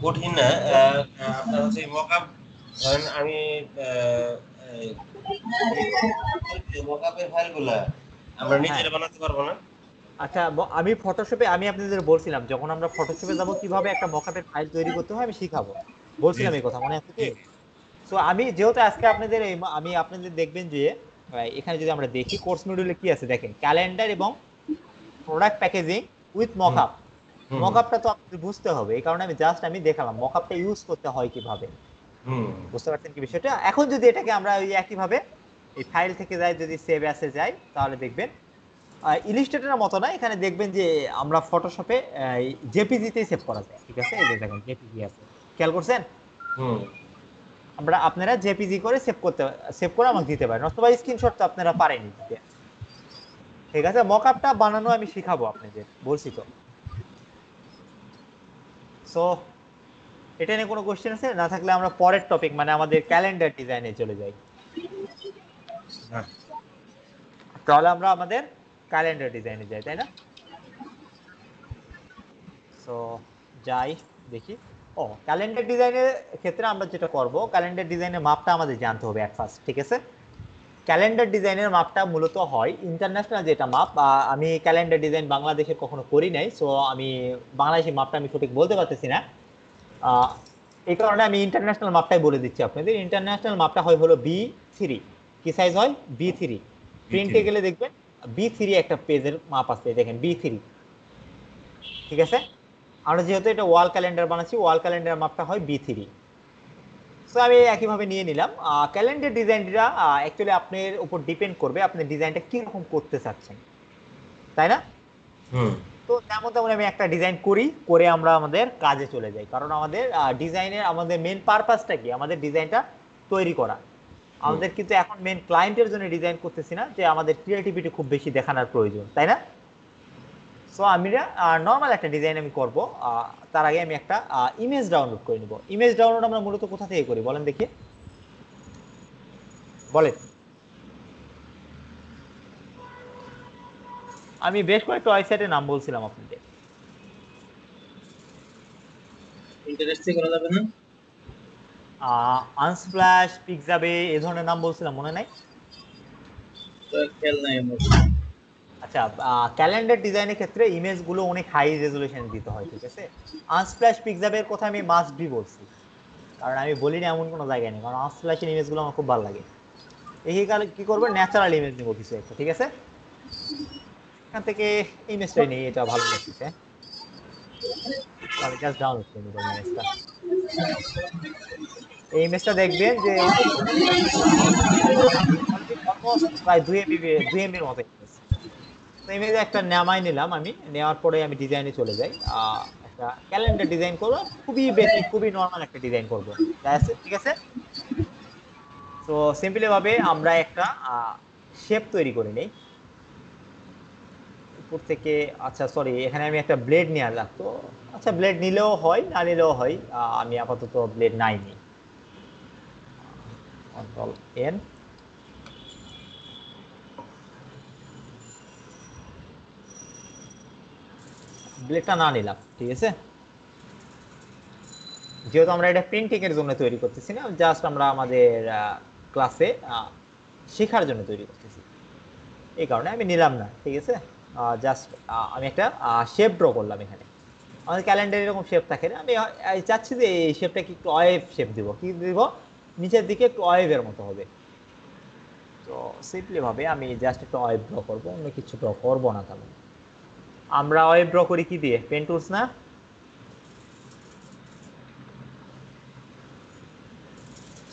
কঠিন না। আপনার হচ্ছে মকআপ, ধরেন আমি মকআপের ফাইলগুলা আমরা হ্যাঁ, নিজেরা বানাতে পারবো না? আচ্ছা, আমি ফটোশপে, আমি আপনাদের বলছিলাম যখন আমরা ফটোশপে যাব কিভাবে একটা মকআপের ফাইল তৈরি করতে হয় আমি শিখাবো, জি বলছিলাম জি এই কথা মনে আছে জি কি? জি। সো আমি যেহেতু আজকে আপনাদের আমি আপনাদের দেখবেন যে এখানে যদি আমরা দেখি কোর্স মডিউলে কি আছে দেখেন, ক্যালেন্ডার এবং product packaging with hmm mockup. হুম মকআপটা তো আপনাদের বুঝতে হবে, এই কারণে আমি জাস্ট দেখালাম মকআপটা ইউজ করতে হয় কিভাবে। হুম বুঝতে পারছেন কি বিষয়টা? এখন যদি এটাকে আমরা ওই একই ভাবে এই ফাইল থেকে যাই, যদি সেভ অ্যাসে যাই, তাহলে দেখবেন ইলিস্ট্রেটরের মতো না, এখানে দেখবেন যে আমরা ফটোশপে জেপিজি তে সেভ করা যায়। ঠিক আছে, এই যে দেখেন জেপিজি আছে, খেয়াল করছেন? হুম আপনারা জেপিজি করে সেভ করে আমাকে দিতে পারেন, অথবা স্ক্রিনশট তো আপনারা পারেনই দিতে। ঠিক আছে, মকআপটা বানানো আমি শিখাবো আপনাদের, বলছি তো। সো এটা নিয়ে কোনো কোশ্চেন আছে? না থাকলে আমরা পরের টপিক মানে আমাদের ক্যালেন্ডার ডিজাইনে চলে যাই। হ্যাঁ। তাহলে আমরা আমাদের ক্যালেন্ডার ডিজাইনে যাই, তাই না? সো যাই দেখি। ও, ক্যালেন্ডার ডিজাইনের ক্ষেত্রে আমরা যেটা করব, ক্যালেন্ডার ডিজাইনের মাপটা আমাদের জানতে হবে এট ফার্স্ট। ঠিক আছে, ক্যালেন্ডার ডিজাইনের মাপটা মূলত হয় ইন্টারন্যাশনাল যেটা মাপ। আমি ক্যালেন্ডার ডিজাইন বাংলাদেশে কখনো করি নাই, সো আমি বাংলাদেশি মাপটা আমি সঠিক বলতে পারতেছি না। আহ, এই কারণে আমি ইন্টারন্যাশনাল মাপটাই বলে দিচ্ছি আপনাদের। ইন্টারন্যাশনাল মাপটা হয় হলো B3। কি সাইজ হয়? B3। প্রিন্টে ভিতরে। গেলে দেখবেন B3 একটা পেজের মাপ আছে, দেখেন B3। ঠিক আছে, আমরা যেহেতু এটা ওয়াল ক্যালেন্ডার বানাচ্ছি, ওয়াল ক্যালেন্ডার মাপটা হয় B3। সো আমি একইভাবে নিয়ে নিলাম। ক্যালেন্ডার ডিজাইনটা অ্যাকচুয়ালি আপনার উপর ডিপেন্ড করবে আপনি ডিজাইনটা কিরকম করতে চাচ্ছেন, তাই না? হুম তো তেমন তেমন আমি একটা ডিজাইন করি, করে আমরা আমাদের কাজে চলে যাই। কারণ আমাদের ডিজাইনের আমাদের মেন পারপাসটা কি, আমাদের ডিজাইনটা তৈরি করা। হুম আমাদের কিন্তু এখন মেন ক্লায়েন্টের জন্য ডিজাইন করতেছি না, যে আমাদের ক্রিয়েটিভিটি খুব বেশি দেখানোর প্রয়োজন, তাই না? সো আমি নর্মাল একটা ডিজাইন আমি করব। তার আগে আমি একটা ইমেজ ডাউনলোড করে নিব। ইমেজ ডাউনলোড আমরা মূলত কোথা থেকে করি বলেন দেখি, বলেন। আমি বেশ কয়েকটা ওয়েবসাইটের নাম বলছিলাম আপনাদের। ইন্টারেস্টে করা যাবে না? আনস্প্ল্যাশ, পিক্সাবে, এই ধরনের নাম বলছিলাম, মনে নাই? তো খেয়াল নাই আমার। আচ্ছা, ক্যালেন্ডার ডিজাইনের ক্ষেত্রে ইমেজ গুলো অনেক হাই রেজলিউশন দিতে হয়। ঠিক আছে, আনস্প্ল্যাশ, পিক্সাবের কথা আমি মাস্ট বি বলছি, কারণ আমি বলি না এমন কোনো জায়গায় নেই, কারণ আনস্প্ল্যাশের ইমেজ গুলো আমার খুব ভালো লাগে। এই কালে কি করবো, ন্যাচারাল ইমেজ নিবো কিছু একটা। ঠিক আছে, এখান থেকে ইমেজটাই নেই, এটা ভালো লাগতেছে। তো আমি জাস্ট ডাউনলোড করে নিবো ইমেজটা। এই ইমেজটা দেখবেন যে অলমোস্ট প্রায় 2 MB, 2 MBর মতো ইমেজ। তো ইমেজ একটা নামাই নিলাম আমি, নেওয়ার পরে আমি ডিজাইনে চলে যাই। একটা ক্যালেন্ডার ডিজাইন করবো, খুবই বেসিক খুবই নর্মাল একটা ডিজাইন করবো। ঠিক আছে, তো সিম্পলি ভাবে আমরা একটা শেপ তৈরি করে নেই উপর থেকে। আচ্ছা সরি, এখানে আমি একটা ব্লেড নেওয়া লাগতো। আচ্ছা, ব্লেড নিলেও হয় না নিলেও হয়, আমি আপাতত ব্লেড নাইনি। কন্ট্রোল এন, ব্লেডটা না নিলাম। ঠিক আছে, যেহেতু আমরা এটা প্রিন্টিং এর জন্য তৈরি করতেছি না, জাস্ট আমরা আমাদের ক্লাসে শেখার জন্য তৈরি করতেছি। এই কারণে আমি নিলাম না, ঠিক আছে। জাস্ট আমি একটা শেপ ড্র করলাম এখানে। আমাদের ক্যালেন্ডারে এরকম শেপ থাকে না, আমি চাচ্ছি যে এই শেপটাকে একটু ওয়েভ শেপ দিব। কি দিব? নিচের দিকে একটু ওয়েভের মতো হবে। তো সিম্পলি ভাবে আমি জাস্ট একটা ওয়েভ ড্র করবো, অন্য কিছু ড্র করবো না। তাহলে আমরা ওয়েভ ড্র করি কি দিয়ে? পেন টুলস না?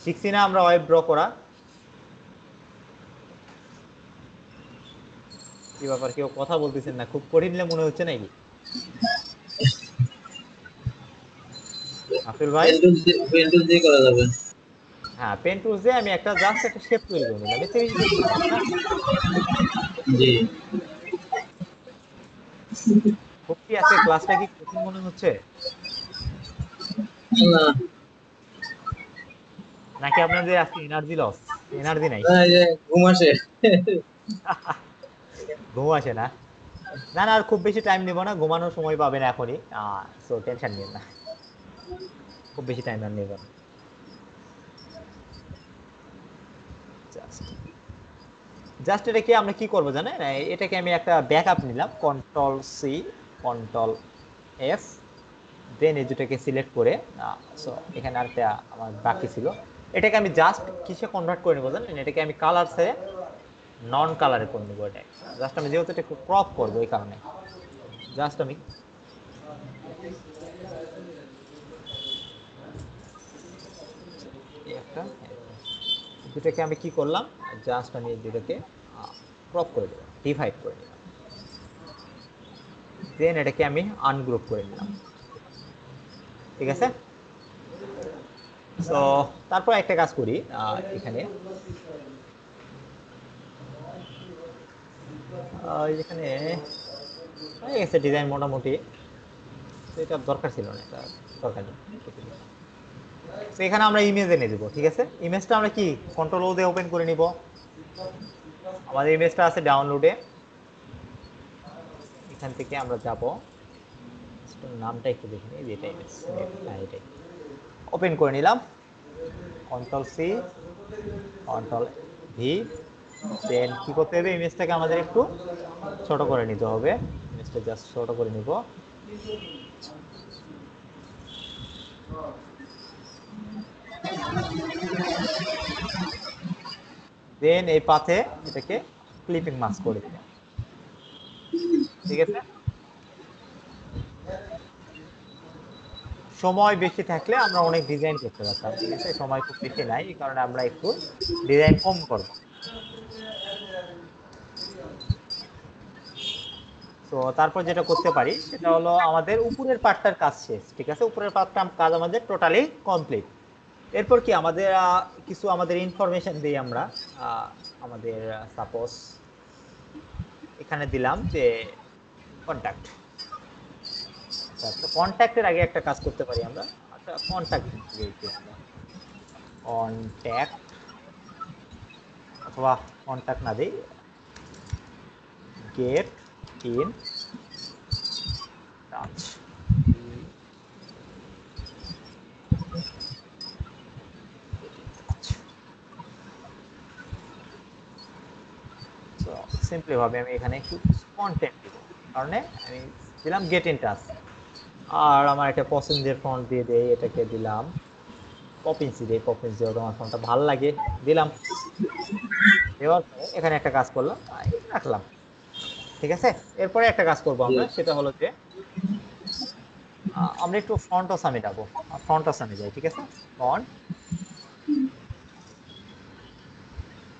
শিখছি না আমরা ওয়েভ ড্র করা? কি ব্যাপার, কেউ কথা বলতেছেন না? খুব কঠিন মনে হচ্ছে নাকি আফিল ভাই? পেন্টুল দিয়ে করা যাবে। হ্যাঁ, পেন টুলস দিয়ে আমি একটা জাস্ট একটা শেপ তৈরি করে নিলাম, এতে বেশি কিছু না, তাই না? জি। খুব কি আজকে ক্লাসটা কি কঠিন মনে হচ্ছে না, নাকি আপনাদের আজকে এনার্জি লস, এনার্জি নাই? এই যে ঘুম আসে। ঘুম আসে না? না না, আর খুব বেশি টাইম নিব না, ঘুমানোর সময় পাবেন এখনই। সো টেনশন নিন না, খুব বেশি টাইম আর নেব না। জাস্ট জাস্ট এটাকে আমরা কি করবো জানেন? এটাকে আমি একটা ব্যাকআপ নিলাম, কন্ট্রোল সি, কন্ট্রোল এফ, দেন এই দুটাকে সিলেক্ট করে সো এখানে আরেকটা আমার বাকি ছিল, এটাকে আমি জাস্ট কিসে কনভার্ট করে নেবো জানেন? এটাকে আমি কালারসে নন কালারে করে নেবো। এটা জাস্ট আমি যেহেতু এটা একটু ক্রপ করবো, এই কারণে জাস্ট আমি এই একটা দুটাকে আমি কি করলাম, জাস্ট আমি এই দুটাকে ক্রপ করে দিলাম, ডিভাইড করে নিলাম, দেন এটাকে আমি আনগ্রুপ করে নিলাম, ঠিক আছে। সো তারপর একটা কাজ করি, এখানে এখানে হয়ে গেছে ডিজাইন মোটামুটি। তো এটা দরকার ছিল না, এটা দরকার নেই। তো এখানে আমরা ইমেজ এনে দিব, ঠিক আছে। ইমেজটা আমরা কি কন্ট্রোল ও দিয়ে ওপেন করে নিব। আমাদের ইমেজটা আছে ডাউনলোডে, এখান থেকে আমরা যাব, নামটা একটু দেখে নিই, যেটা ইমেজ, হ্যাঁ এটাই ওপেন করে নিলাম। কন্ট্রোল সি, কন্ট্রোল ভি, দেন কি করতে হবে, ইমেজটাকে আমাদের একটু ছোট করে নিতে হবে। ইমেজটা জাস্ট ছোট করে নিব। দেন এই পাথে এটাকে ক্লিপিং মাস্ক করে দিলাম, ঠিক আছে। সময় বেশি থাকলে আমরা অনেক ডিজাইন করতে পারতাম, ঠিক আছে। সময় খুব বেশি নাই, এই কারণে আমরা একটু ডিজাইন কম করব। তো তারপর যেটা করতে পারি সেটা হলো আমাদের উপরের পার্টটার কাজ শেষ, ঠিক আছে। উপরের পার্টটার কাজ আমাদের টোটালি কমপ্লিট। এরপর কি আমাদের কিছু আমাদের ইনফরমেশন দিই আমরা। আমাদের সাপোজ এখানে দিলাম যে কন্ট্যাক্ট। আচ্ছা, কন্ট্যাক্টের আগে একটা কাজ করতে পারি আমরা। আচ্ছা, কন্ট্যাক্ট দিয়েছি আমরা, কন্ট্যাক্ট, অথবা কন্ট্যাক্ট না দিই, get in touch. So simply ভাবে আমি এখানে একটু কন্টেন্ট দিব, কারণে আমি দিলাম গেট ইন টাচ। আর আমার একটা পছন্দের ফন্ট দিয়ে দেই, এটাকে দিলাম পপিন্সি দিয়ে, পপিন্সি তোমার ফন্টটা ভালো লাগে, দিলাম। দেওয়ার পরে এখানে একটা কাজ করলাম, রাখলাম, ঠিক আছে। এরপরে একটা কাজ করব আমরা, সেটা হলো যে আমরা একটু ফন্ট অসামে যাবো, ফন্ট অসামে যাই, ঠিক আছে। ফন্ট,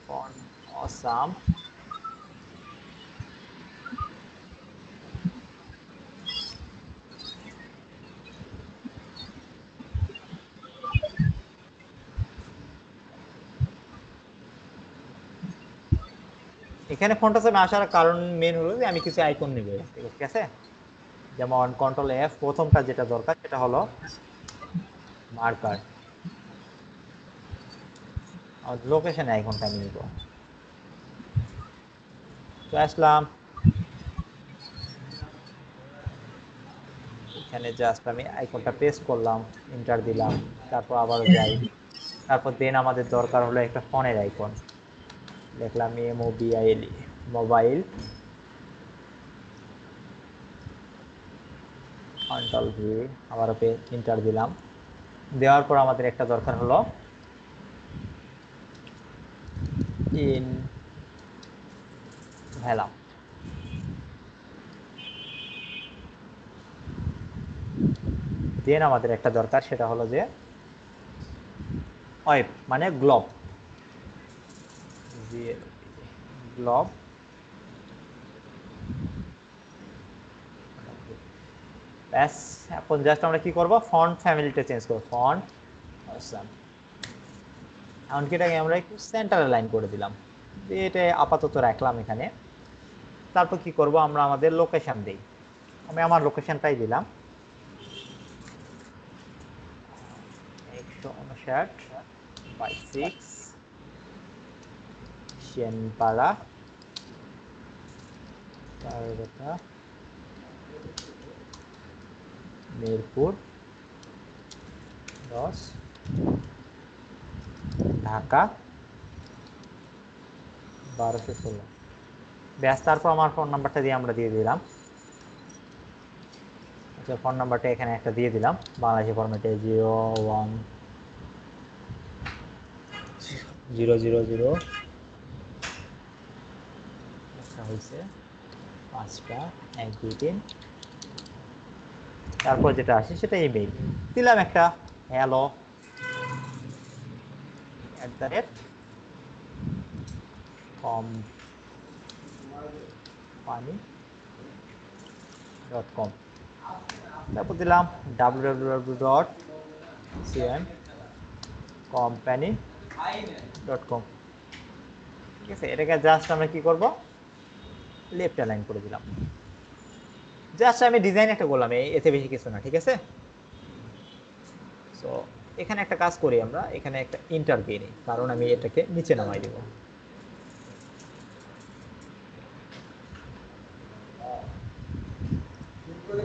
ফন্ট অসাম, এখানে ফন্ট অসামে আসার কারণ মেন হলো যে আমি কিছু আইকন নেব, ঠিক আছে। যেমন কন্ট্রোল এফ, প্রথমটা যেটা দরকার সেটা হলো মার্কার, লোকেশন আইকনটা আমি নিব। তো আসলাম এখানে, জাস্ট আমি আইকনটা পেস্ট করলাম, এন্টার দিলাম, তারপর আবারও যাই। তারপর দেন আমাদের দরকার হলো একটা ফোনের আইকন, দেখলাম MOBILE, মোবাইল কন্ট্রোল ভি, আবার এন্টার দিলাম। দেওয়ার পর আমাদের একটা দরকার হলো ইন ভ্যালা। দেন আমাদের একটা দরকার, সেটা হলো যে ওয়েব মানে গ্লোব, গ্লোব। ব্যাস, এখন জাস্ট আমরা কি করব, ফন্ট ফ্যামিলিটা চেঞ্জ করব, ফন্ট অসাম। এমনকি এটাকে আমরা একটু সেন্টারে লাইন করে দিলাম, এটা আপাতত রাখলাম এখানে। তারপর কি করব, আমরা আমাদের লোকেশন দিই। আমি আমার লোকেশনটাই দিলাম 159/6 শিয়ানপাড়া, মিরপুর 10, ঢাকা 1216। ব্যাস, তারপর আমার ফোন নাম্বারটা দিয়ে আমরা দিয়ে দিলাম। আচ্ছা, ফোন নাম্বারটা এখানে একটা দিয়ে দিলাম বাংলাদেশি ফরম্যাটে, 010000। আচ্ছা হয়েছে 5টা 1 2 3। তারপর যেটা আসে সেটা ইমেইল দিলাম একটা, hello @company.com। তারপর দিলাম www.cmcompany.com। ঠিক আছে, এটাকে জাস্ট আমরা কি করব, লেফট অ্যালাইন করে দিলাম। জাস্ট আমি ডিজাইন একটা করলাম, এতে বেশি কিছু না। ঠিক আছে, সো এখানে একটা কাজ করি, আমরা এখানে একটা ইন্টার দিয়ে নিই, কারণ আমি এটাকে নিচে নামাই দিব।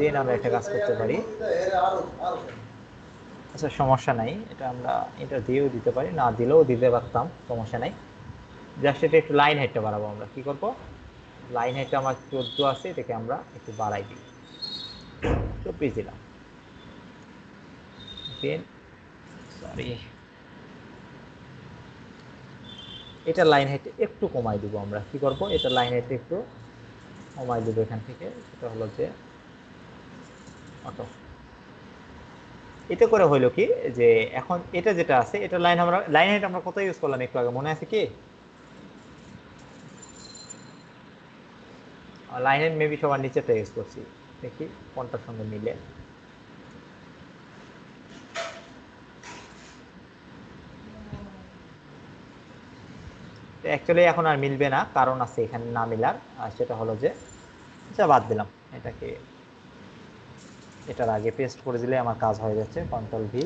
দেন আমরা একটা কাজ করতে পারি, আচ্ছা সমস্যা নাই, এটা আমরা ইন্টার দিয়েও দিতে পারি, না দিলেও দিতে পারতাম, সমস্যা নাই। জাস্ট এটা একটু লাইন হাইটটা বাড়াবো। আমরা কি করব, লাইন হাইটটা আমার 14 আছে, এটাকে আমরা একটু বাড়াই দিই, 24 দিলাম। দেন সরি, এটা লাইন হাইট একটু কমাই দিব। আমরা কি করব, এটা লাইন হাইট একটু কমাই দিব এখান থেকে, সেটা হলো যে অটো। এতে করে হইলো কি, যে এখন এটা যেটা আছে, এটা লাইন হাইট আমরা কত ইউজ করলাম একটু আগে, মনে আছে কি? লাইন হাইট মেবি সবার নিচেটা ইউজ করছি, দেখি কোনটার সঙ্গে মিলে। অ্যাকচুয়ালি এখন আর মিলবে না, কারণ আছে এখানে না মিলার, আর সেটা হলো যে আচ্ছা বাদ দিলাম এটাকে, এটার আগে পেস্ট করে দিলে আমার কাজ হয়ে যাচ্ছে, কন্ট্রোল ভি।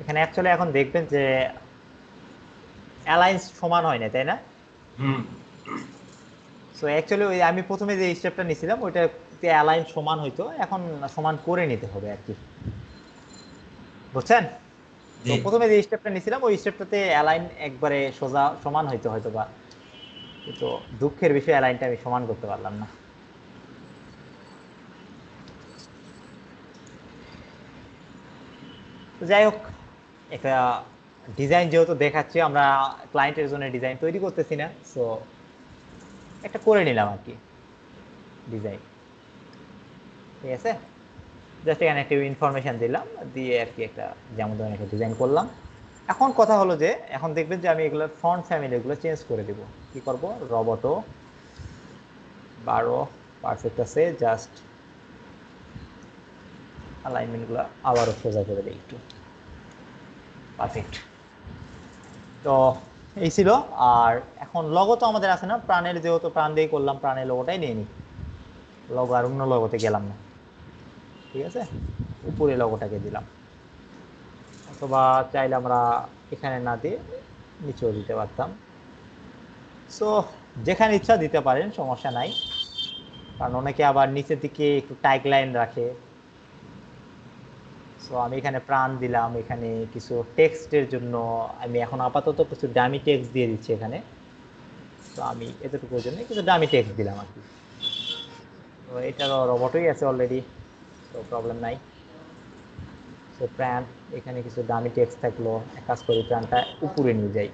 এখানে অ্যাকচুয়ালি এখন দেখবেন যে অ্যালাইন্স সমান হয় না, তাই না? হুম। সো অ্যাকচুয়ালি ওই আমি প্রথমে যে স্টেপটা নিয়েছিলাম ওইটাতে অ্যালাইন সমান হইতো, এখন সমান করে নিতে হবে আর কি, বুঝছেন? তো জি। প্রথমে যে স্টেপটা নিয়েছিলাম ওই স্টেপটাতে অ্যালাইন একবারে সোজা সমান হইতো হয়তো বা, কিন্তু দুঃখের বিষয় অ্যালাইনটা আমি সমান করতে পারলাম না। তো যাই হোক, একটা ডিজাইন যেহেতু দেখাচ্ছি, আমরা ক্লায়েন্টের জন্য ডিজাইন তৈরি করতেছি না, সো একটা করে নিলাম আর কি ডিজাইন। ঠিক আছে, জাস্ট এখানে একটা ইনফরমেশন দিলাম, দিয়ে আর কি একটা যেমন ধরনের একটা ডিজাইন করলাম। এখন কথা হলো যে এখন দেখবেন যে আমি এগুলো ফন্ট ফ্যামিলি এগুলো চেঞ্জ করে দেব। কি করব, রবটো 12 পারফেক্ট আছে, জাস্ট অ্যালাইনমেন্টগুলো আবারও সোজা করে দিই একটু, পারফেক্ট। তো এই ছিল। আর এখন লগো তো আমাদের আছে না, প্রাণের যেহেতু প্রাণ দিয়ে করলাম, প্রাণের লগোটাই নিয়ে নিই। লগো আর অন্য লগোতে গেলাম না, ঠিক আছে, উপরে লগোটাকে দিলাম। অথবা চাইলে আমরা এখানে না দিয়ে নিচেও দিতে পারতাম। সো যেখানে ইচ্ছা দিতে পারেন, সমস্যা নাই। কারণ অনেকে আবার নিচের দিকে একটু টাইট লাইন রাখে। সো আমি এখানে প্রাণ দিলাম, এখানে কিছু টেক্সটের জন্য আমি এখন আপাতত কিছু ডামি টেক্সট দিয়ে দিচ্ছি এখানে। তো আমি এতটুকুর জন্য কিছু ডামি টেক্সট দিলাম আর কি। তো এটারও রবটই আছে অলরেডি, তো প্রবলেম নাই। সো প্রাণ, এখানে কিছু ডামি টেক্সট থাকলো, এক কাজ করি প্রাণটা উপরে নিয়ে যাই,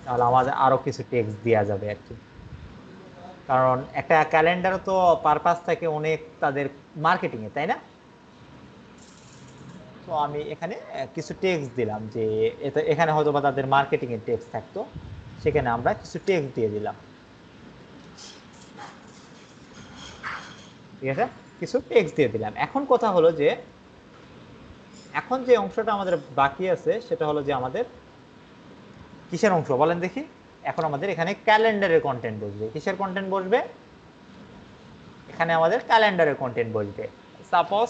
তাহলে আমাদের আরো কিছু টেক্সট দেওয়া যাবে আর কি। কারণ একটা ক্যালেন্ডারও তো পারপাস থাকে অনেক তাদের মার্কেটিং এ, তাই না? তো আমি এখানে কিছু টেক্সট দিলাম যে এখানে হয়তো বা তাদের মার্কেটিং এর টেক্সট থাকতো, সেখানে আমরা কিছু টেক্সট দিয়ে দিলাম, ঠিক আছে, কিছু টেক্সট দিয়ে দিলাম। এখন কথা হলো যে এখন যে অংশটা আমাদের বাকি আছে সেটা হলো যে আমাদের কিসের অংশ বলেন দেখি। এখন আমাদের এখানে ক্যালেন্ডারের কন্টেন্ট বসবে। কিসের কন্টেন্ট বসবে? এখানে আমাদের ক্যালেন্ডারের কন্টেন্ট বসবে। সাপোজ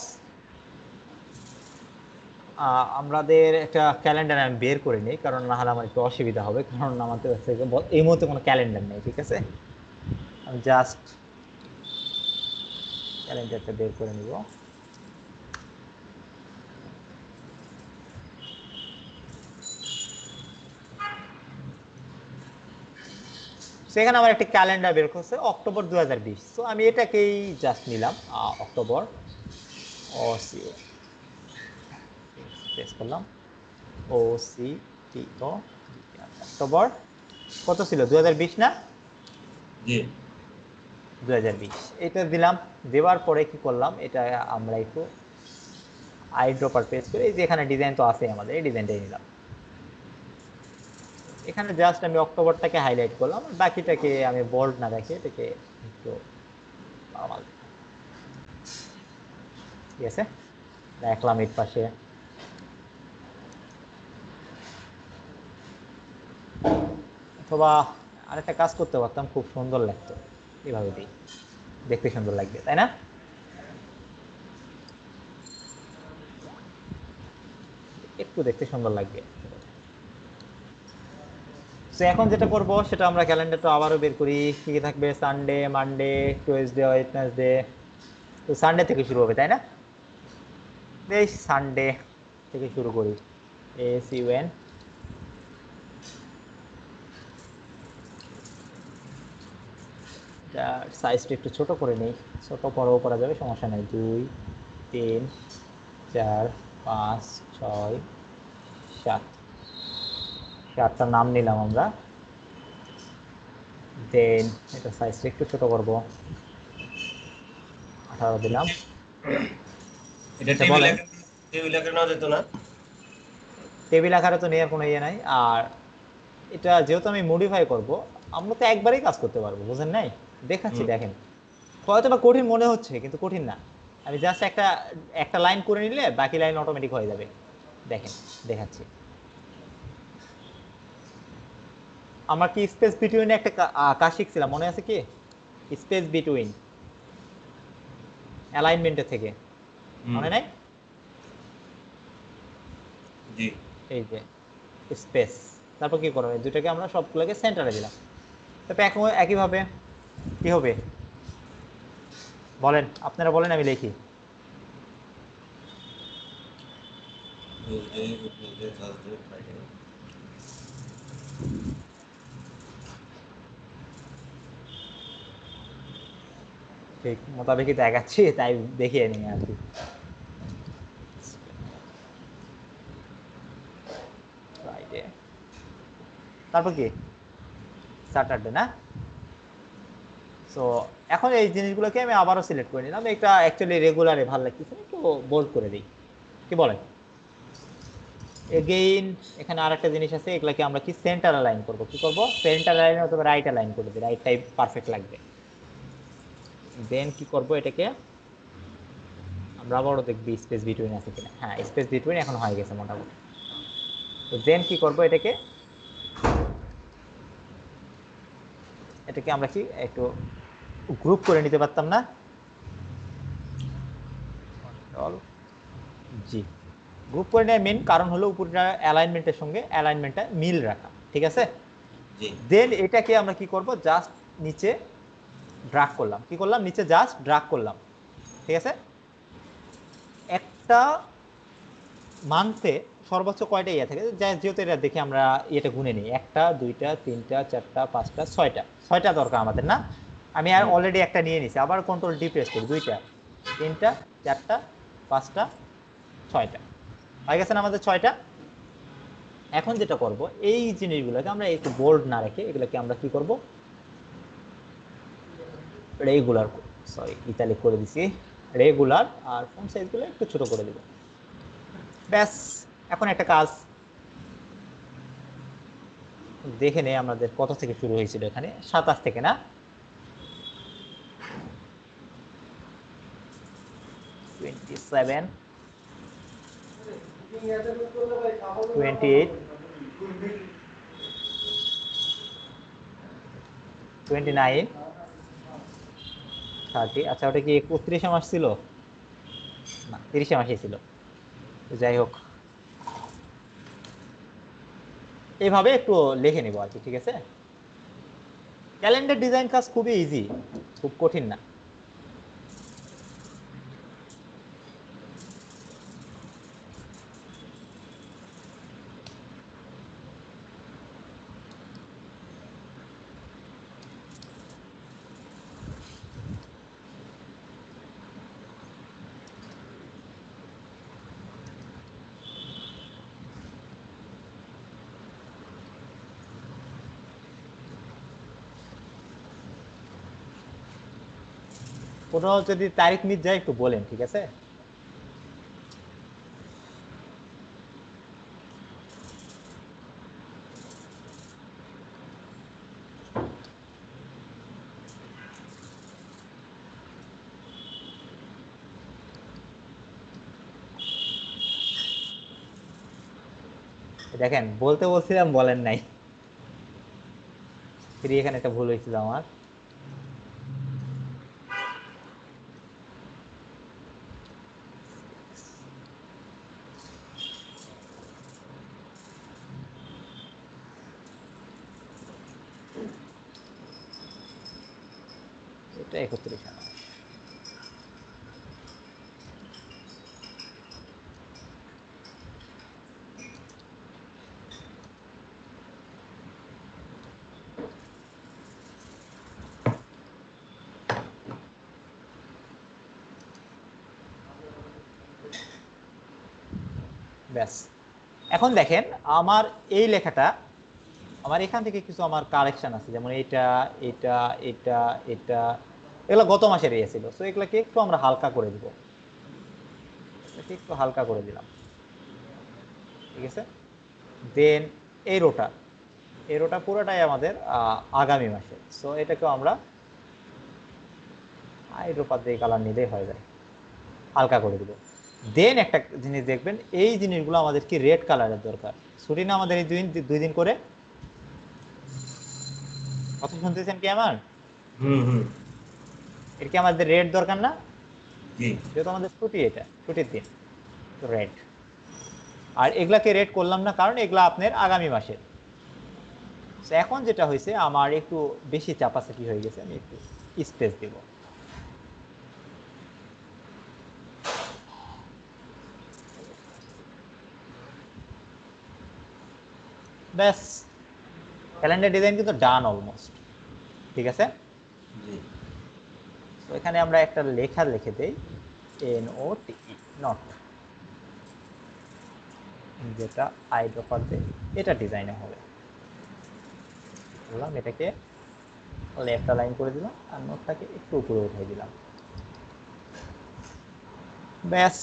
আমাদের একটা ক্যালেন্ডার আমি বের করে নিই, কারণ না হলে আমার একটু অসুবিধা হবে, কারণ আমাদের কাছে এই মুহূর্তে কোনো ক্যালেন্ডার নেই, ঠিক আছে। আমি জাস্ট ক্যালেন্ডারটা বের করে নিব। সেখানে আমার একটি ক্যালেন্ডার বের করছে অক্টোবর 2020। তো আমি এটাকেই জাস্ট নিলাম, অক্টোবর, ও সি প্রেস করলাম, ও সি টি ও, অক্টোবর কত ছিল, 2020 না? জি 2020 এটা দিলাম। দেওয়ার পরে কি করলাম, এটা আমরা একটু আই ড্রপার পেস্ট করে, এই যে এখানে ডিজাইন তো আছে আমাদের, এই ডিজাইনটাই নিলাম। এখানে জাস্ট আমি অক্টোবরটাকে হাইলাইট করলাম, বাকিটাকে আমি বোল্ড না রেখে এটাকে একটু নরমাল, ঠিক আছে, রাখলাম এর পাশে। অথবা আরেকটা কাজ করতে পারতাম, খুব সুন্দর লাগতো, এভাবে দিই, দেখতে সুন্দর লাগবে, তাই না? একটু দেখতে সুন্দর লাগবে। তো এখন যেটা করব সেটা আমরা ক্যালেন্ডারটা আবারও বের করি। কি কি থাকবে, সানডে, মানডে, টুয়েসডে, ওয়েডনেসডে। তো সানডে থেকে শুরু হবে, তাই না? বেশ, সানডে থেকে শুরু করি। SUN, সাইজটা একটু ছোট করে নেই, ছোট বড়ও করা যাবে, সমস্যা নেই। 2, 3, 4, 5, 6, 7, 7টা নাম নিলাম আমরা। দেন এটা সাইজটা একটু ছোট করব, 18 দিলাম। এটা আচ্ছা বলেন। টেবিল আকারে নেওয়া যেত না? টেবিল আকারে তো নেওয়ার কোনো ইয়ে নাই। আর এটা যেহেতু আমি মডিফাই করব, আমরা তো একবারেই কাজ করতে পারবো, বুঝেন নাই? দেখাচ্ছি, হুম দেখেন। হয়তো বা কঠিন মনে হচ্ছে, কিন্তু কঠিন না। আমি জাস্ট একটা একটা লাইন করে নিলে বাকি লাইন অটোমেটিক হয়ে যাবে। দেখেন, দেখাচ্ছি। আমরা কি স্পেস বিটুইন একটা কাজ শিখছিলাম, মনে আছে কি? স্পেস বিটুইন, অ্যালাইনমেন্টের থেকে, হুম মনে নাই? জি এই যে স্পেস, তারপর কি করবো, এই দুটাকে আমরা সবগুলোকে সেন্টারে দিলাম। তারপর একইভাবে কি হবে বলেন, আপনারা বলেন, আমি লিখি। Tuesday Wednesday Thursday Friday. ঠিক মোতাবেকই দেখাচ্ছি, তাই দেখিয়ে নিই আর কি। ফ্রাইডে, তারপর কি, স্যাটারডে না? সো এখন এই জিনিসগুলোকে আমি আবারও সিলেক্ট করে নিলাম, এটা অ্যাকচুয়ালি রেগুলারে ভালো লাগতেছে, একটু বোল্ড করে দিই, কি বলেন? এগেইন এখানে আরেকটা জিনিস আছে, এগুলাকে আমরা কি সেন্টার অ্যালাইন করব, কি করব? সেন্টার অ্যালাইন অথবা রাইট অ্যালাইন করে দিই, রাইট টাইপ পারফেক্ট লাগবে। দেন কি করব, এটাকে আমরা আবারও দেখবি স্পেস বিটুইন আছে কিনা। হ্যাঁ, স্পেস বিটুইন এখন হয়ে গেছে মোটামুটি। তো দেন কি করব, এটাকে আমরা কি একটু গ্রুপ করে নিতে পারতাম না? কন্ট্রোল জি, গ্রুপ করে নেওয়ার মেন কারণ হলো উপরের অ্যালাইনমেন্টের সঙ্গে অ্যালাইনমেন্টটা মিল রাখা, ঠিক আছে? জি দেন এটাকে আমরা কি করব, জাস্ট নিচে ড্রাগ করলাম, কি করলাম, নিচে জাস্ট ড্রাগ করলাম, ঠিক আছে? একটা মান্থে সর্বোচ্চ কয়টা ইয়ে থাকে, যেহেতু এটা দেখে আমরা এটা গুনে নিই, একটা দুইটা তিনটা চারটা পাঁচটা ছয়টা, ছয়টা দরকার আমাদের না? আমি আর অলরেডি একটা নিয়ে নিছি, আবার কন্ট্রোল ডি প্রেস করি, দুইটা তিনটা চারটা পাঁচটা ছয়টা, হয়ে গেছে না আমাদের ছয়টা? এখন যেটা করব, এই জিনিসগুলোকে আমরা একটু বোল্ড না রেখে এগুলোকে আমরা কি করব, রেগুলার, সরি ইতালিক করে দিছি, রেগুলার, আর ফন্ট সাইজগুলো একটু ছোট করে দিব, ব্যাস। এখন একটা কাজ দেখে নেই আমাদের কত থেকে শুরু হয়েছিল, এখানে 27 থেকে না? 27 28 29 30, আচ্ছা ওটা কি 31 মাস ছিল? না, 30 মাসই ছিল। তো যাই হোক, এইভাবে একটু লিখে নিব আর কি, ঠিক আছে? ক্যালেন্ডার ডিজাইন কাজ খুবই ইজি, খুব কঠিন না। কোনো যদি তারিখ মিস যায় একটু বলেন, ঠিক আছে? দেখেন, বলতে বলছিলাম বলেন নাই, ফ্রি এখানে একটা ভুল হয়েছিল আমার। এটা 31 মাস। ব্যাস, এখন দেখেন আমার এই লেখাটা, আমার এখান থেকে কিছু আমার কারেকশন আছে, যেমন এটা এটা এটা এটা, এগুলো গত মাসের ইয়ে ছিল, তো এগুলোকে একটু আমরা হালকা করে দিব, এটাকে একটু হালকা করে দিলাম, ঠিক আছে? দেন এই রোটা, এই রোটা পুরোটাই আমাদের আগামী মাসে, সো এটাকেও আমরা আইড্রোপাত দিয়ে কালার নিলেই হয়ে যায়, হালকা করে দিব। দেন একটা জিনিস দেখবেন, এই জিনিসগুলো আমাদের কি রেড কালারের দরকার, ছুটি না আমাদের এই দুই দিন করে, কথা শুনতেছেন কি আমার? হুম হুম এর কি আমাদের রেড দরকার না? জি যেহেতু আমাদের ছুটি, এটা ছুটির দিন, তো রেড। আর এগুলাকে রেড করলাম না কারণ এগুলা আপনার আগামী মাসের। তো এখন যেটা হয়েছে, আমার একটু বেশি চাপাচাপি হয়ে গেছে, আমি একটু স্পেস দিব, ব্যাস। ক্যালেন্ডার ডিজাইন কিন্তু ডান অলমোস্ট, ঠিক আছে? জি তো এখানে আমরা একটা লেখা লিখে দেই, NOT, নট, যেটা আইড্রপার দেয়, এটা ডিজাইনে হবে, বললাম এটাকে লেফট অ্যালাইন করে দিলাম আর নোটটাকে একটু উপরে উঠাই দিলাম, ব্যাস।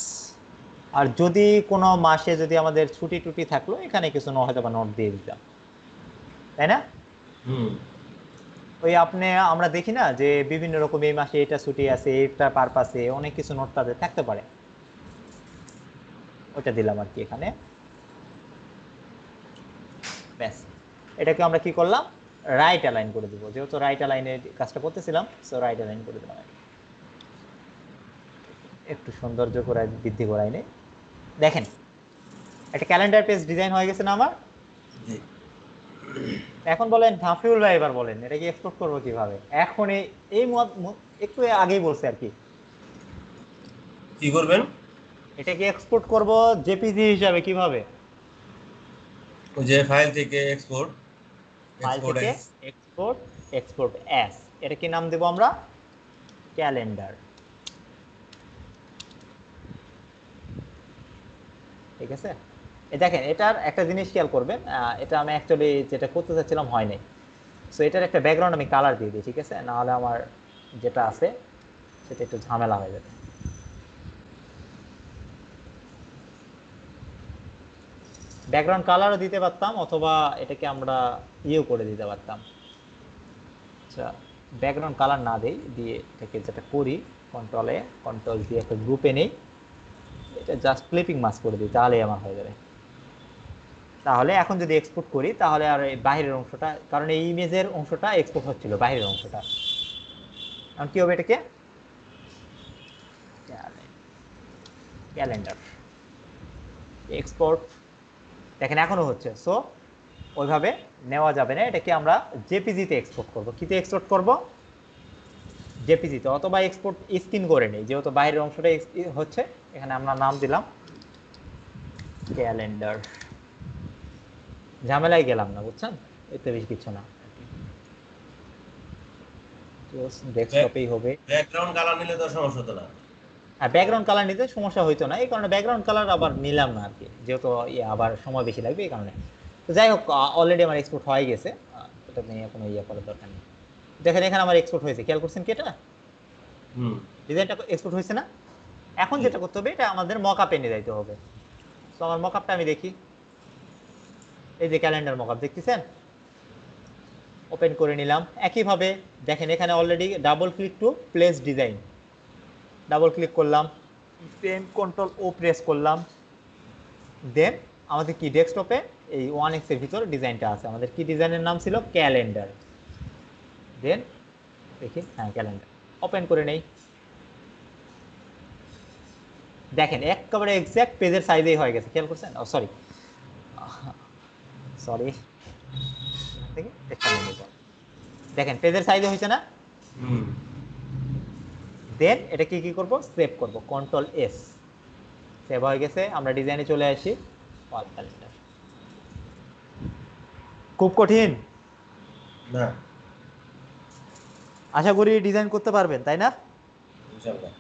আর যদি কোনো মাসে যদি আমাদের ছুটি টুটি থাকলো এখানে কিছু হয়তো বা নোট দিয়ে দিতাম, তাই না? হুম। ওই আপনি আমরা দেখি না যে বিভিন্ন রকম এই মাসে এটা ছুটি আছে, এটা পারপাসে অনেক কিছু নোট তাদের থাকতে পারে, ওটা দিলাম আর কি এখানে, ব্যাস। এটাকে আমরা কি করলাম, রাইট অ্যালাইন করে দিব, যেহেতু রাইট অ্যালাইনে কাজটা করতেছিলাম, সো রাইট অ্যালাইন করে দিলাম। একটু সৌন্দর্য করে বৃদ্ধি করাই নেই, দেখেন একটা ক্যালেন্ডার পেজ ডিজাইন হয়ে গেছে না আমার। জি। এখন বলেন হাফিউল ভাই, এবার বলেন এটা কি এক্সপোর্ট করবো কিভাবে? এখন এই একটু আগেই বলছে আর কি, কি করবেন? এটা কি এক্সপোর্ট করব জেপিজি হিসাবে কিভাবে? ওই যে ফাইল থেকে এক্সপোর্ট, ফাইল এক্সপোর্ট থেকে এস। এক্সপোর্ট, এক্সপোর্ট অ্যাস, এটা কি নাম দেব আমরা? ক্যালেন্ডার। ঠিক আছে, এই দেখেন এটার একটা জিনিস খেয়াল করবেন, এটা আমি অ্যাকচুয়ালি যেটা করতে চাচ্ছিলাম হয় নাই, সো এটার একটা ব্যাকগ্রাউন্ড আমি কালার দিয়ে দিই, ঠিক আছে, না হলে আমার যেটা আছে সেটা একটু ঝামেলা হয়ে যাবে। ব্যাকগ্রাউন্ড কালারও দিতে পারতাম, অথবা এটাকে আমরা ইয়েও করে দিতে পারতাম। আচ্ছা, ব্যাকগ্রাউন্ড কালার না দেই, দিয়ে এটাকে যেটা করি, কন্ট্রোল দিয়ে একটা গ্রুপে নেই, এটা জাস্ট ক্লিপিং মাস্ক করে দিই, তাহলেই আমার হয়ে যাবে। তাহলে এখন যদি এক্সপোর্ট করি তাহলে আর এই বাইরের অংশটা, কারণ এই ইমেজের অংশটা এক্সপোর্ট হচ্ছিল, বাইরের অংশটা, এখন কি হবে, এটাকে ক্যালেন্ডার এক্সপোর্ট, দেখেন এখনো হচ্ছে। সো ওইভাবে নেওয়া যাবে না, এটাকে আমরা জেপিজিতে এক্সপোর্ট করব। কিতে এক্সপোর্ট করব? জেপিজিতে, অথবা এক্সপোর্ট স্ক্রিন করে নেই, যেহেতু বাইরের অংশটা হচ্ছে, এখানে আমরা নাম দিলাম ক্যালেন্ডার। ঝামেলায় গেলাম না, বুঝছেন, এতে বেশি কিছু না, ডেস্কটপেই হবে। ব্যাকগ্রাউন্ড কালার নিলে তো সমস্যা হতো না। আর ব্যাকগ্রাউন্ড কালার নিতে সমস্যা হইতো না, এই কারণে ব্যাকগ্রাউন্ড কালার আবার নিলাম না আর কি, যেহেতু আবার সময় বেশি লাগবে এই কারণে। তো যাই হোক, অলরেডি আমার এক্সপোর্ট হয়ে গেছে, এটা নিয়ে কোনো করার দরকার নেই। দেখেন এখানে আমার এক্সপোর্ট হয়েছে, খেয়াল করছেন কি, এটা হুম। ডিজাইনটা এক্সপোর্ট হয়েছে না? এখন জি। যেটা করতে হবে, এটা আমাদের মকআপে নিয়ে যাইতে হবে। তো আমার মকআপটা আমি দেখি, এই যে ক্যালেন্ডার মকআপ দেখতেছেন, ওপেন করে নিলাম একইভাবে। দেখেন এখানে already double click to place design, double click করলাম, সেম কন্ট্রোল ও প্রেস করলাম, দেন আমাদের কি ডেস্কটপে এই 1x এর ভিতর ডিজাইনটা আছে, আমাদের কি ডিজাইনের নাম ছিল, ক্যালেন্ডার। দেন দেখি, হ্যাঁ ক্যালেন্ডার, ওপেন করে নেই। দেখেন একেবারে এক্সাক্ট পেজের সাইজেই হয়ে গেছে, খেয়াল করছেন? ও সরি সরি, দেখেন পেজের সাইজে হয়েছে না? হুম। দেন এটা কি করব, সেভ করব, কন্ট্রোল এস, সেভ হয়ে গেছে। আমরা ডিজাইনে চলে আসি, ওয়াল ক্যালেন্ডার। খুব কঠিন? না, আশা করি ডিজাইন করতে পারবেন, তাই না? ইনশাআল্লাহ।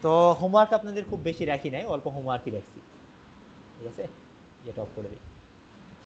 তো হোমওয়ার্ক আপনাদের খুব বেশি রাখি নাই, অল্প হোমওয়ার্কই রাখছি, ঠিক আছে, যেটা অফ করে দিই।